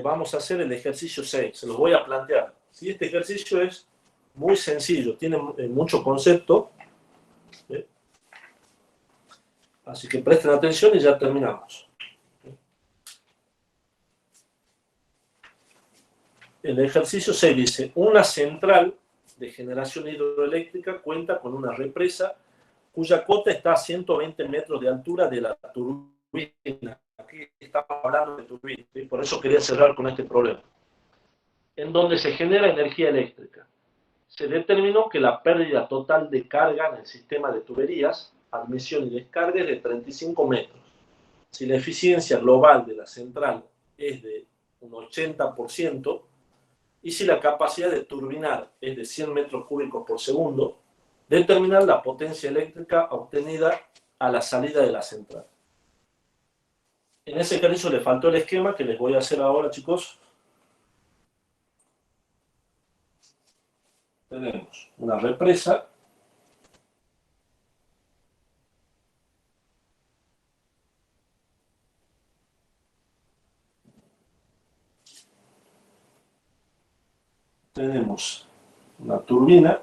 [SPEAKER 1] vamos a hacer el ejercicio 6. Se los voy a plantear. ¿Sí? Este ejercicio es muy sencillo, tiene mucho concepto. ¿Sí? Así que presten atención y ya terminamos. El ejercicio 6 dice, una central de generación hidroeléctrica cuenta con una represa cuya cota está a 120 metros de altura de la turbina. Aquí estamos hablando de turbina, ¿sí? Por eso quería cerrar con este problema. En donde se genera energía eléctrica. Se determinó que la pérdida total de carga en el sistema de tuberías, admisión y descarga es de 35 metros. Si la eficiencia global de la central es de un 80%, y si la capacidad de turbinar es de 100 metros cúbicos por segundo, determinar la potencia eléctrica obtenida a la salida de la central. En ese ejercicio le faltó el esquema que les voy a hacer ahora, chicos. Tenemos una represa. Tenemos una turbina.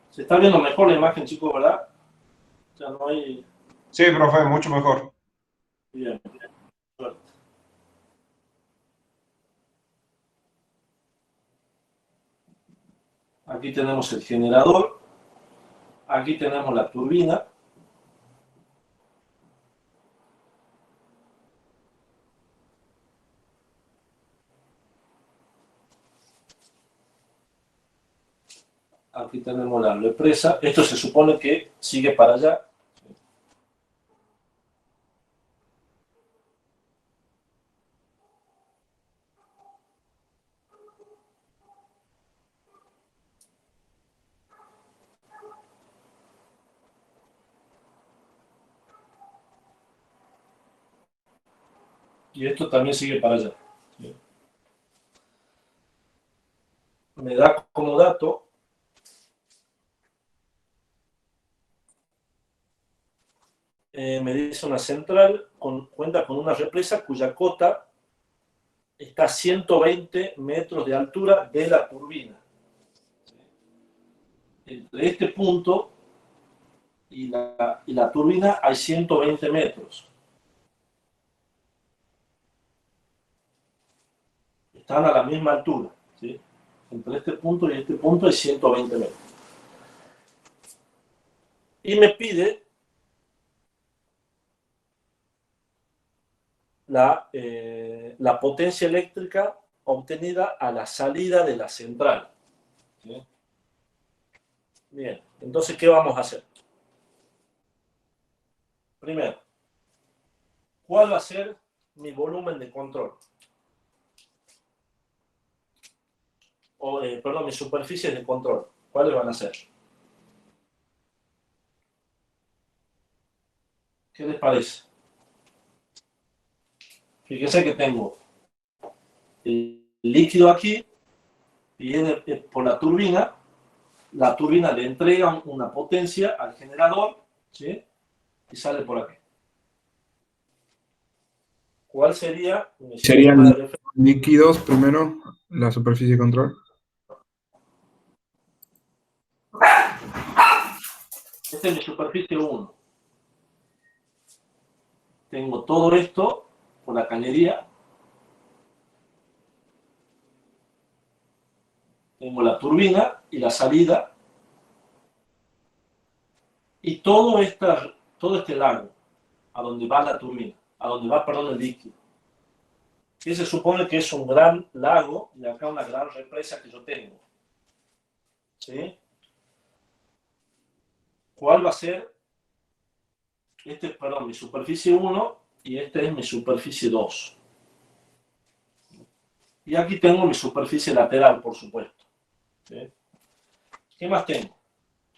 [SPEAKER 1] Se está viendo mejor la imagen, chicos, ¿verdad? Ya no hay...
[SPEAKER 9] Sí, profe, mucho mejor.
[SPEAKER 1] Bien, bien. Suerte. Aquí tenemos el generador. Aquí tenemos la turbina. Aquí tenemos la represa. Esto se supone que sigue para allá. Y esto también sigue para allá. Me da como dato me dice una central, cuenta con una represa cuya cota está a 120 metros de altura de la turbina. Entre este punto y la turbina hay 120 metros. Están a la misma altura, ¿sí? Entre este punto y este punto hay 120 metros. Y me pide la potencia eléctrica obtenida a la salida de la central. ¿Sí? Bien, entonces, ¿qué vamos a hacer? Primero, ¿cuál va a ser mi volumen de control? Perdón, mis superficies de control. ¿Cuáles van a ser? ¿Qué les parece? Fíjense que tengo el líquido aquí, viene por la turbina le entrega una potencia al generador, ¿sí? Y sale por aquí. ¿Cuál sería?
[SPEAKER 2] Serían líquidos primero, la superficie de control.
[SPEAKER 1] Esta es mi superficie 1. Tengo todo esto por la cañería. Tengo la turbina y la salida. Y todo este lago, a donde va la turbina, a donde va, perdón, el líquido. Que se supone que es un gran lago y acá una gran represa que yo tengo. ¿Sí? ¿Cuál va a ser? Perdón, mi superficie 1 y este es mi superficie 2. Y aquí tengo mi superficie lateral, por supuesto. ¿Sí? ¿Qué más tengo?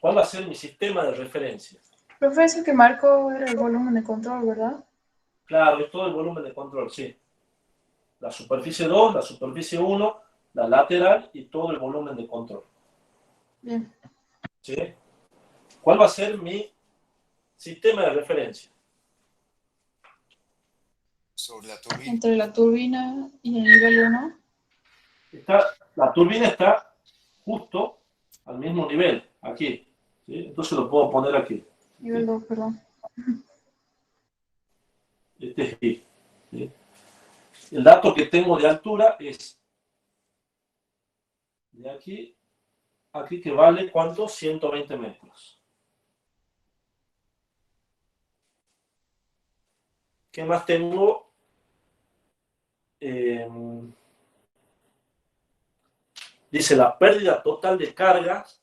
[SPEAKER 1] ¿Cuál va a ser mi sistema de referencia?
[SPEAKER 4] Profe, eso que marco era el volumen de control, ¿verdad?
[SPEAKER 1] Claro, es todo el volumen de control, sí. La superficie 2, la superficie 1, la lateral y todo el volumen de control.
[SPEAKER 4] Bien.
[SPEAKER 1] ¿Sí? ¿Cuál va a ser mi sistema de referencia?
[SPEAKER 17] Sobre la turbina.
[SPEAKER 4] Entre la turbina y el nivel 1.
[SPEAKER 1] La turbina está justo al mismo nivel, aquí. ¿Sí? Entonces lo puedo poner aquí.
[SPEAKER 4] Nivel 2, perdón.
[SPEAKER 1] Este es aquí. ¿Sí? El dato que tengo de altura es de aquí a aquí, que vale, ¿cuánto? 120 metros. ¿Qué más tengo? Dice la pérdida total de cargas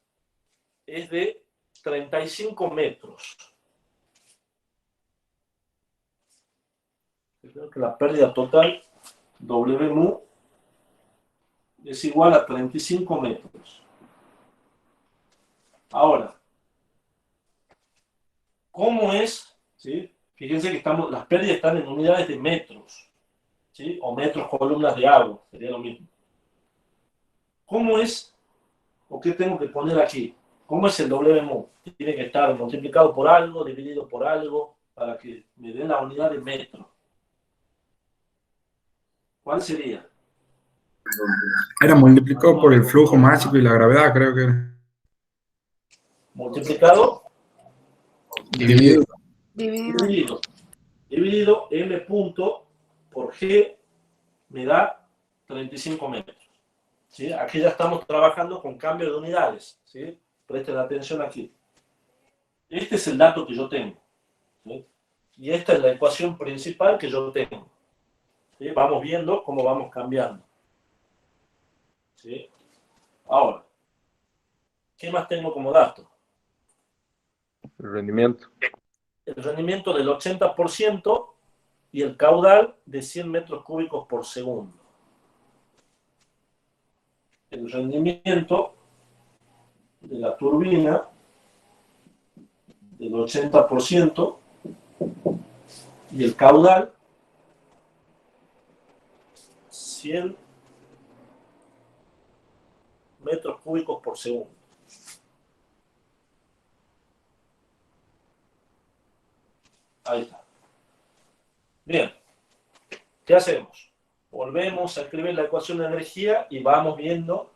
[SPEAKER 1] es de 35 metros. Creo que la pérdida total, W mu, es igual a 35 metros. Ahora, ¿cómo es? ¿Sí? Fíjense que las pérdidas están en unidades de metros, ¿sí? O metros columnas de agua, sería lo mismo. ¿Cómo es? ¿O qué tengo que poner aquí? ¿Cómo es el W mu? Tiene que estar multiplicado por algo, dividido por algo, para que me den la unidad de metro. ¿Cuál sería?
[SPEAKER 2] Era multiplicado por el flujo másico y la gravedad, creo que era.
[SPEAKER 1] Multiplicado.
[SPEAKER 3] Dividido.
[SPEAKER 1] Dividido M punto por G me da 35 metros. ¿Sí? Aquí ya estamos trabajando con cambio de unidades. ¿Sí? Presten atención aquí. Este es el dato que yo tengo. ¿Sí? Y esta es la ecuación principal que yo tengo. ¿Sí? Vamos viendo cómo vamos cambiando. ¿Sí? Ahora, ¿qué más tengo como dato?
[SPEAKER 13] El rendimiento.
[SPEAKER 1] El rendimiento del 80% y el caudal de 100 metros cúbicos por segundo. El rendimiento de la turbina del 80% y el caudal 100 metros cúbicos por segundo. Ahí está. Bien. ¿Qué hacemos? Volvemos a escribir la ecuación de energía y vamos viendo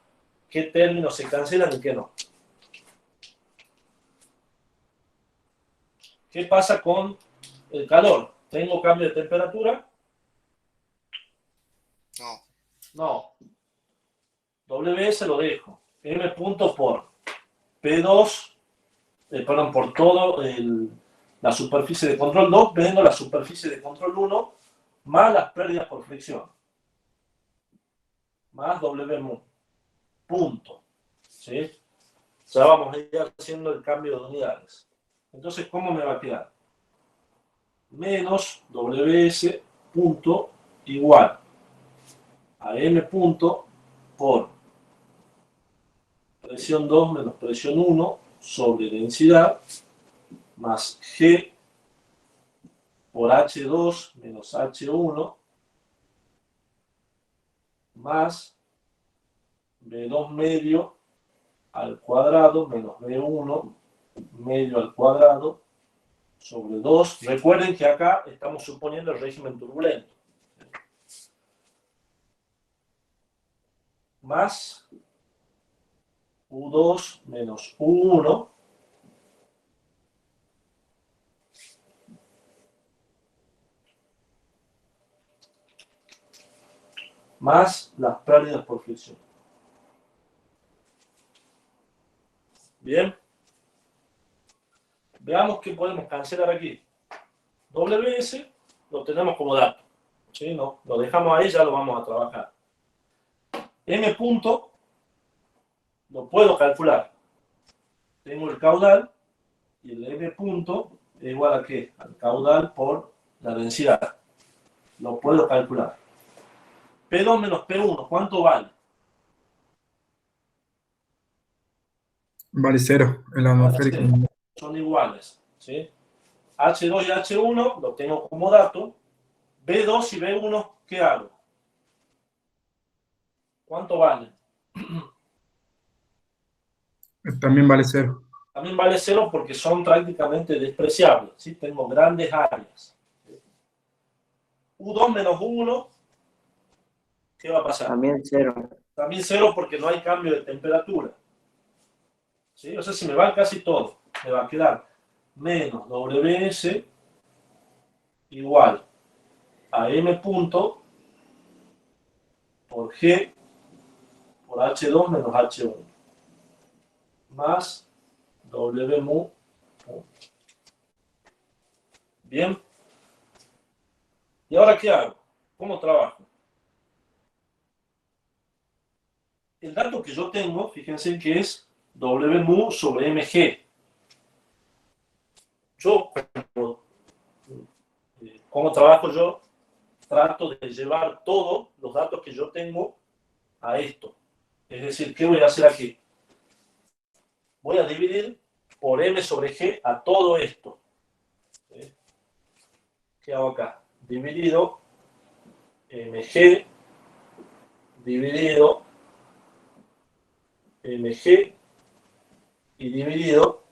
[SPEAKER 1] qué términos se cancelan y qué no. ¿Qué pasa con el calor? ¿Tengo cambio de temperatura?
[SPEAKER 17] No.
[SPEAKER 1] No. W se lo dejo. M punto por P2, perdón, por todo la superficie de control 2, menos la superficie de control 1, más las pérdidas por fricción. Más W mu. Punto. ¿Sí? Ya vamos a ir haciendo el cambio de unidades. Entonces, ¿cómo me va a quedar? Menos WS punto igual a M punto por presión 2 menos presión 1 sobre densidad más G por H2 menos H1 más B2 medio al cuadrado menos B1 medio al cuadrado sobre 2. Recuerden que acá estamos suponiendo el régimen turbulento. Más U2 menos U1 más las pérdidas por fricción. Bien. Veamos qué podemos cancelar aquí. WS lo tenemos como dato. ¿Sí? No, lo dejamos ahí, ya lo vamos a trabajar. M punto lo puedo calcular. Tengo el caudal y el M punto es igual a ¿qué? Al caudal por la densidad. Lo puedo calcular. P2 menos P1, ¿cuánto vale?
[SPEAKER 2] Vale 0, el atmosférico.
[SPEAKER 1] Son iguales. ¿Sí? H2 y H1 lo tengo como dato. B2 y B1, ¿qué hago? ¿Cuánto vale?
[SPEAKER 2] También vale 0.
[SPEAKER 1] También vale 0 porque son prácticamente despreciables. ¿Sí? Tengo grandes áreas. U2 menos U1, ¿qué va a pasar?
[SPEAKER 7] También 0.
[SPEAKER 1] También 0 porque no hay cambio de temperatura. ¿Sí? O sea, si me va casi todo, me va a quedar menos WS igual a M punto por G por H2 menos H1 más W mu. Bien. ¿Y ahora qué hago? ¿Cómo trabajo? El dato que yo tengo, fíjense que es W mu sobre mg. Yo, ¿cómo trabajo yo? Trato de llevar todos los datos que yo tengo a esto. Es decir, ¿qué voy a hacer aquí? Voy a dividir por m sobre g a todo esto. ¿Sí? ¿Qué hago acá? Dividido mg dividido mg y dividido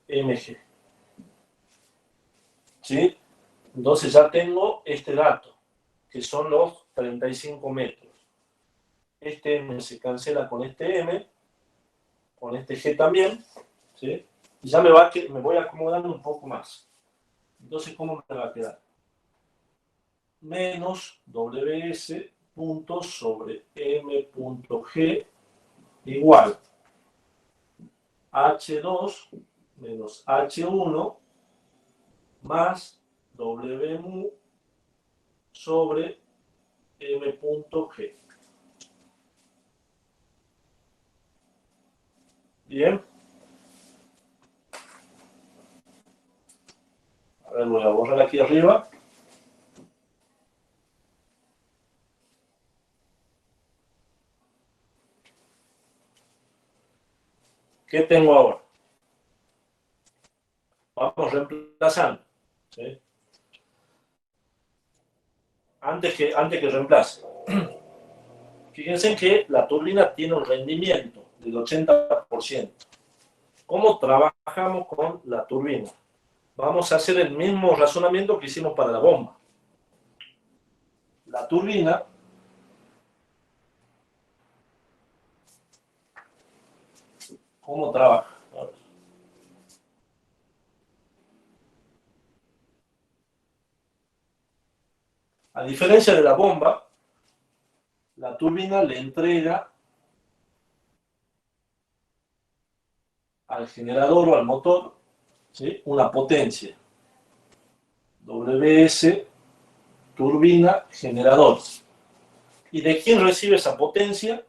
[SPEAKER 1] mg. ¿Sí? Entonces ya tengo este dato, que son los 35 metros. Este m se cancela con este m, con este g también, ¿sí? Y ya me voy acomodando un poco más. Entonces, ¿cómo me va a quedar? Menos ws punto sobre m punto g igual h2 menos h1 más w mu sobre m punto g. Bien. A ver, voy a borrar aquí arriba. ¿Qué tengo ahora? Vamos reemplazando. ¿Sí? Antes que reemplace. Fíjense que la turbina tiene un rendimiento del 80%. ¿Cómo trabajamos con la turbina? Vamos a hacer el mismo razonamiento que hicimos para la bomba. La turbina ¿cómo trabaja? A diferencia de la bomba, la turbina le entrega al generador o al motor, ¿sí?, una potencia. WS, turbina, generador. ¿Y de quién recibe esa potencia?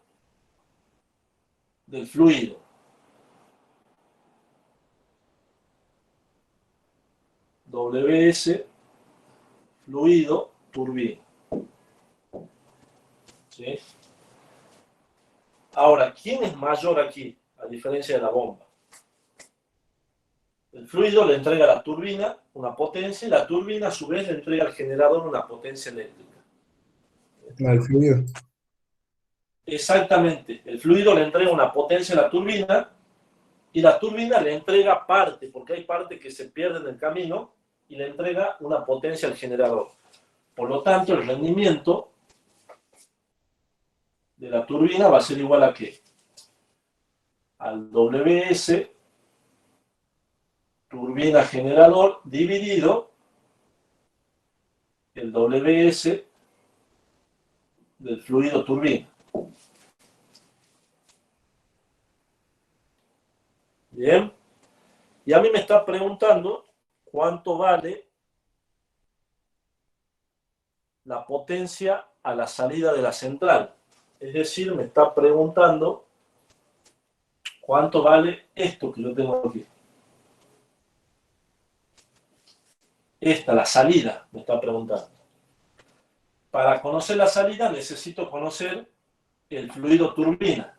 [SPEAKER 1] Del fluido. WS, fluido, turbina. ¿Sí? Ahora, ¿quién es mayor aquí, a diferencia de la bomba? El fluido le entrega a la turbina una potencia y la turbina a su vez le entrega al generador una potencia eléctrica.
[SPEAKER 2] El fluido.
[SPEAKER 1] Exactamente. El fluido le entrega una potencia a la turbina y la turbina le entrega parte, porque hay partes que se pierden en el camino, y le entrega una potencia al generador. Por lo tanto, el rendimiento de la turbina va a ser igual a ¿qué? Al WS, turbina generador, dividido el WS del fluido turbina. Bien. Y a mí me está preguntando cuánto vale la potencia a la salida de la central. Es decir, me está preguntando cuánto vale esto que yo tengo aquí. Esta, la salida, me está preguntando. Para conocer la salida necesito conocer el fluido turbina,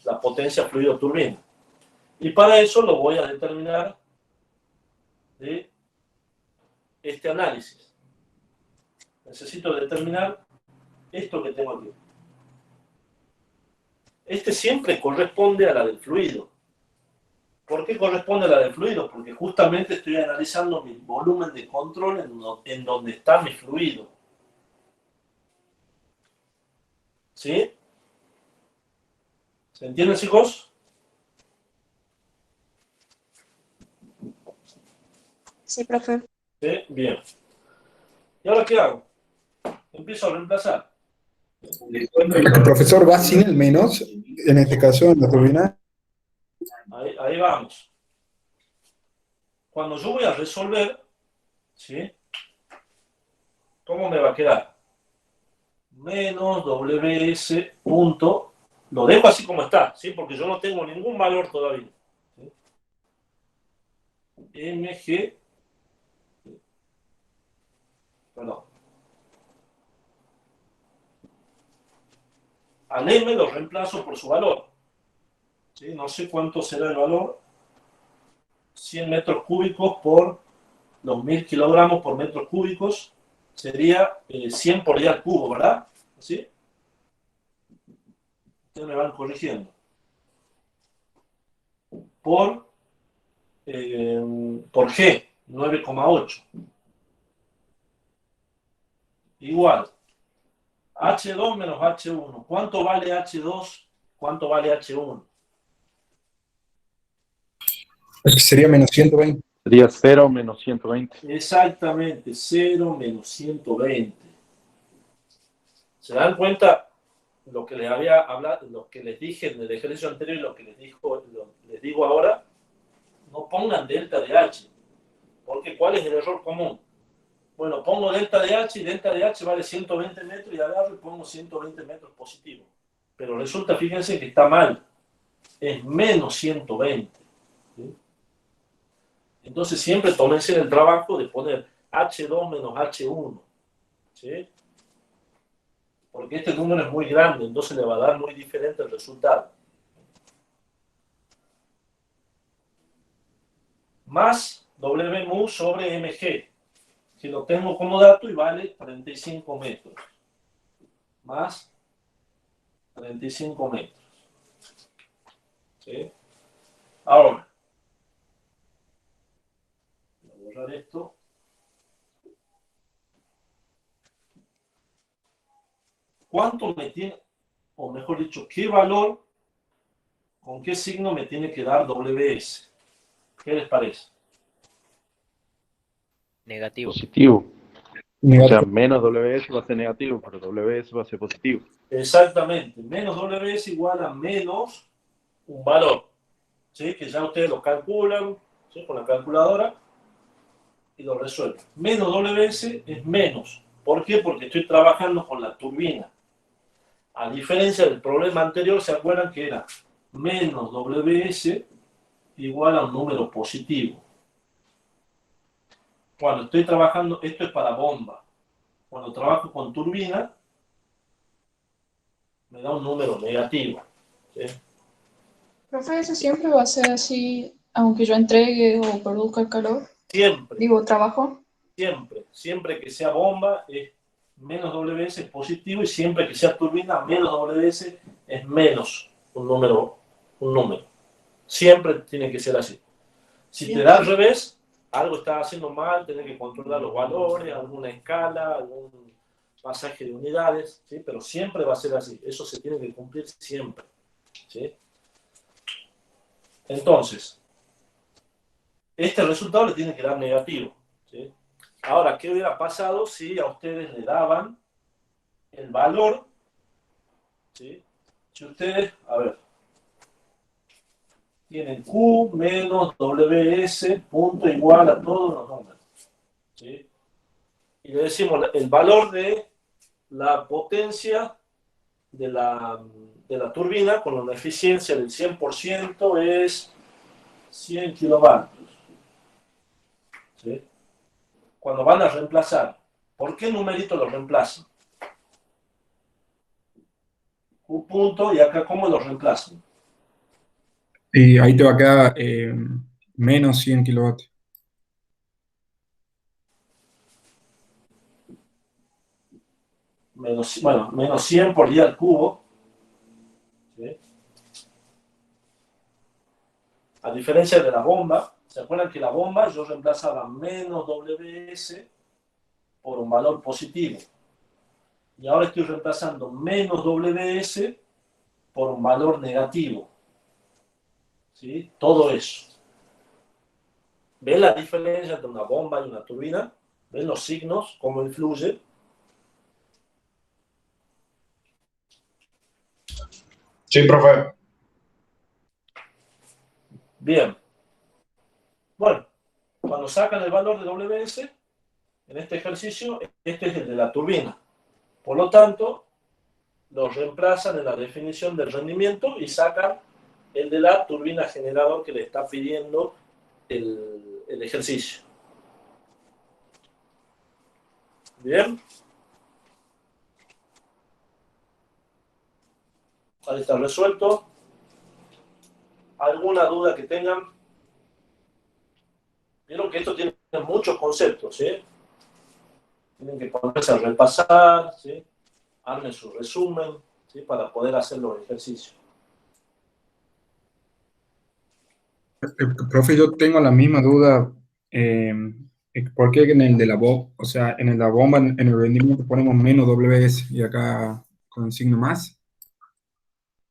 [SPEAKER 1] la potencia fluido turbina. Y para eso lo voy a determinar de este análisis. Necesito determinar esto que tengo aquí. Este siempre corresponde a la del fluido. ¿Por qué corresponde a la del fluido? Porque justamente estoy analizando mi volumen de control en donde está mi fluido. ¿Sí? ¿Se entienden, chicos?
[SPEAKER 5] Sí, profe.
[SPEAKER 1] Sí, bien. ¿Y ahora qué hago? Empiezo a reemplazar.
[SPEAKER 2] El profesor va sin el menos, en este caso en la turbina.
[SPEAKER 1] Ahí vamos. Cuando yo voy a resolver, ¿sí?, ¿cómo me va a quedar? Menos WS punto Lo dejo así como está, ¿sí? Porque yo no tengo ningún valor todavía. ¿Sí? MG, perdón. Al M lo reemplazo por su valor. ¿Sí? No sé cuánto será el valor. 100 metros cúbicos por los 1000 kilogramos por metros cúbicos sería 100 por día al cubo, ¿verdad? ¿Sí? Ustedes me van corrigiendo. Por G, 9,8. Igual. H2 menos H1. ¿Cuánto vale H2? ¿Cuánto vale H1?
[SPEAKER 2] Sería menos 120.
[SPEAKER 13] Sería 0 menos 120.
[SPEAKER 1] Exactamente, 0 menos 120. ¿Se dan cuenta lo que les había hablado, lo que les dije en el ejercicio anterior y lo que les digo ahora? No pongan delta de H, porque ¿cuál es el error común? Bueno, pongo delta de H y delta de H vale 120 metros y agarro y pongo 120 metros positivo. Pero resulta, fíjense que está mal, es menos 120. ¿Sí? Entonces siempre tómense el trabajo de poner H2 menos H1. ¿Sí? Porque este número es muy grande, entonces le va a dar muy diferente el resultado. Más W mu sobre mg, que lo tengo como dato y vale 35 metros. Más 35 metros. ¿Sí? Ahora, voy a borrar esto. ¿Cuánto me tiene, o mejor dicho, qué valor, con qué signo me tiene que dar WS? ¿Qué les parece?
[SPEAKER 12] Negativo.
[SPEAKER 13] Positivo.
[SPEAKER 2] Negativo.
[SPEAKER 13] O sea, menos WS va a ser negativo, pero WS va a ser positivo.
[SPEAKER 1] Exactamente. Menos WS igual a menos un valor. ¿Sí? Que ya ustedes lo calculan, ¿sí? Con la calculadora y lo resuelven. Menos WS es menos. ¿Por qué? Porque estoy trabajando con la turbina. A diferencia del problema anterior, ¿se acuerdan que era menos WS igual a un número positivo? Cuando estoy trabajando, esto es para bomba. Cuando trabajo con turbina, me da un número negativo. ¿Sí?
[SPEAKER 4] Profe, ¿eso siempre va a ser así, aunque yo entregue o produzca el calor?
[SPEAKER 1] Siempre.
[SPEAKER 4] Digo, trabajo.
[SPEAKER 1] Siempre que sea bomba es menos WS es positivo y siempre que sea turbina menos WS es menos un número. Siempre tiene que ser así. Si te da al revés, algo estás haciendo mal, tenés que controlar los valores, alguna escala, algún pasaje de unidades, ¿sí? Pero siempre va a ser así. Eso se tiene que cumplir siempre. ¿Sí? Entonces, este resultado le tiene que dar negativo. ¿Sí? Ahora, ¿qué hubiera pasado si a ustedes le daban el valor? ¿Sí? Si ustedes, a ver, tienen Q menos WS punto igual a todos los números. ¿Sí? Y le decimos el valor de la potencia de la turbina con una eficiencia del 100% es 100 kilovatios. ¿Sí? Cuando van a reemplazar, ¿por qué numerito lo reemplazan? Q punto y acá ¿cómo lo reemplazan?
[SPEAKER 2] Y ahí te va a quedar menos 100 kilovatios.
[SPEAKER 1] Menos 100 por día al cubo. ¿Sí? A diferencia de la bomba, ¿se acuerdan que la bomba yo reemplazaba menos WS por un valor positivo? Y ahora estoy reemplazando menos WS por un valor negativo. ¿Sí? Todo eso. ¿Ven la diferencia entre una bomba y una turbina? ¿Ven los signos? ¿Cómo influye?
[SPEAKER 9] Sí, profe.
[SPEAKER 1] Bien. Bueno, cuando sacan el valor de WS, en este ejercicio, este es el de la turbina. Por lo tanto, lo reemplazan en la definición del rendimiento y sacan el de la turbina generador que le está pidiendo el ejercicio. Bien. Ahí está resuelto. ¿Alguna duda que tengan? Vieron que esto tiene muchos conceptos, ¿sí? Tienen que ponerse a repasar, ¿sí? Armen su resumen, ¿sí? Para poder hacer los ejercicios.
[SPEAKER 2] Profe, yo tengo la misma duda. ¿Por qué en el de la bomba, o sea, en la bomba, en el rendimiento ponemos menos WS y acá con el signo más?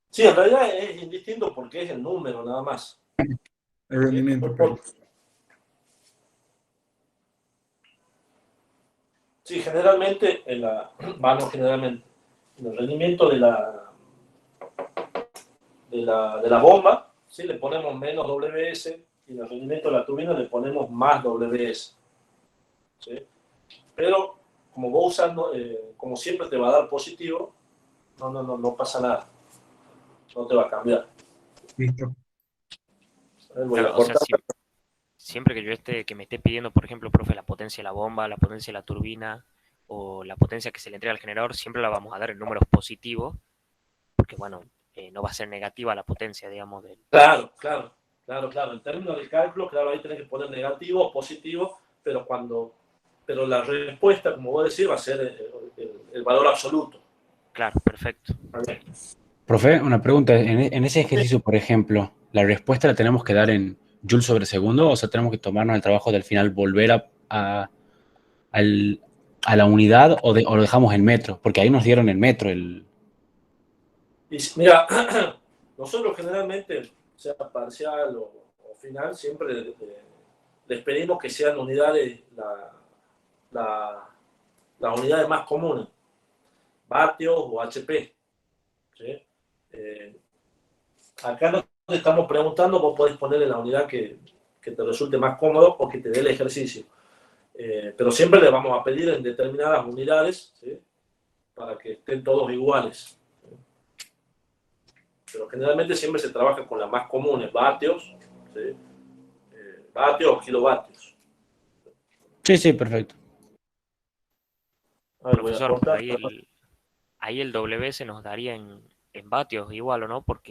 [SPEAKER 1] Sí, en realidad es indistinto porque es el número nada más.
[SPEAKER 2] El rendimiento, pero...
[SPEAKER 1] Sí, generalmente, en el rendimiento de la bomba, ¿sí? Le ponemos menos WS y en el rendimiento de la turbina le ponemos más WS. ¿Sí? Pero como vos usando, como siempre te va a dar positivo, no pasa nada. No te va a cambiar.
[SPEAKER 2] Listo.
[SPEAKER 12] Claro, o sea, siempre que me esté pidiendo, por ejemplo, profe, la potencia de la bomba, la potencia de la turbina o la potencia que se le entrega al generador, siempre la vamos a dar en números positivos, porque bueno, no va a ser negativa la potencia, digamos, del...
[SPEAKER 1] Claro. En términos de cálculo, claro, ahí tenés que poner negativo o positivo, pero la respuesta, como vos decís, va a ser el valor absoluto.
[SPEAKER 12] Claro, perfecto.
[SPEAKER 14] Profe, una pregunta. En ese ejercicio, por ejemplo, ¿la respuesta la tenemos que dar en joules sobre segundo? O sea, tenemos que tomarnos el trabajo del final, volver a la unidad o lo dejamos en metro, porque ahí nos dieron en metro el...
[SPEAKER 1] Y mira, nosotros generalmente, sea parcial o final, siempre les pedimos que sean unidades, las unidades más comunes, vatios o HP. ¿Sí? Acá no te estamos preguntando, vos podés ponerle la unidad que te resulte más cómodo o que te dé el ejercicio. Pero siempre le vamos a pedir en determinadas unidades, ¿sí? Para que estén todos iguales. Pero generalmente siempre se trabaja con las más comunes, vatios, ¿sí? Vatios o kilovatios.
[SPEAKER 14] Sí, perfecto.
[SPEAKER 1] A ver,
[SPEAKER 12] Profesor, pero ahí el WS nos daría en vatios igual, ¿o no? Porque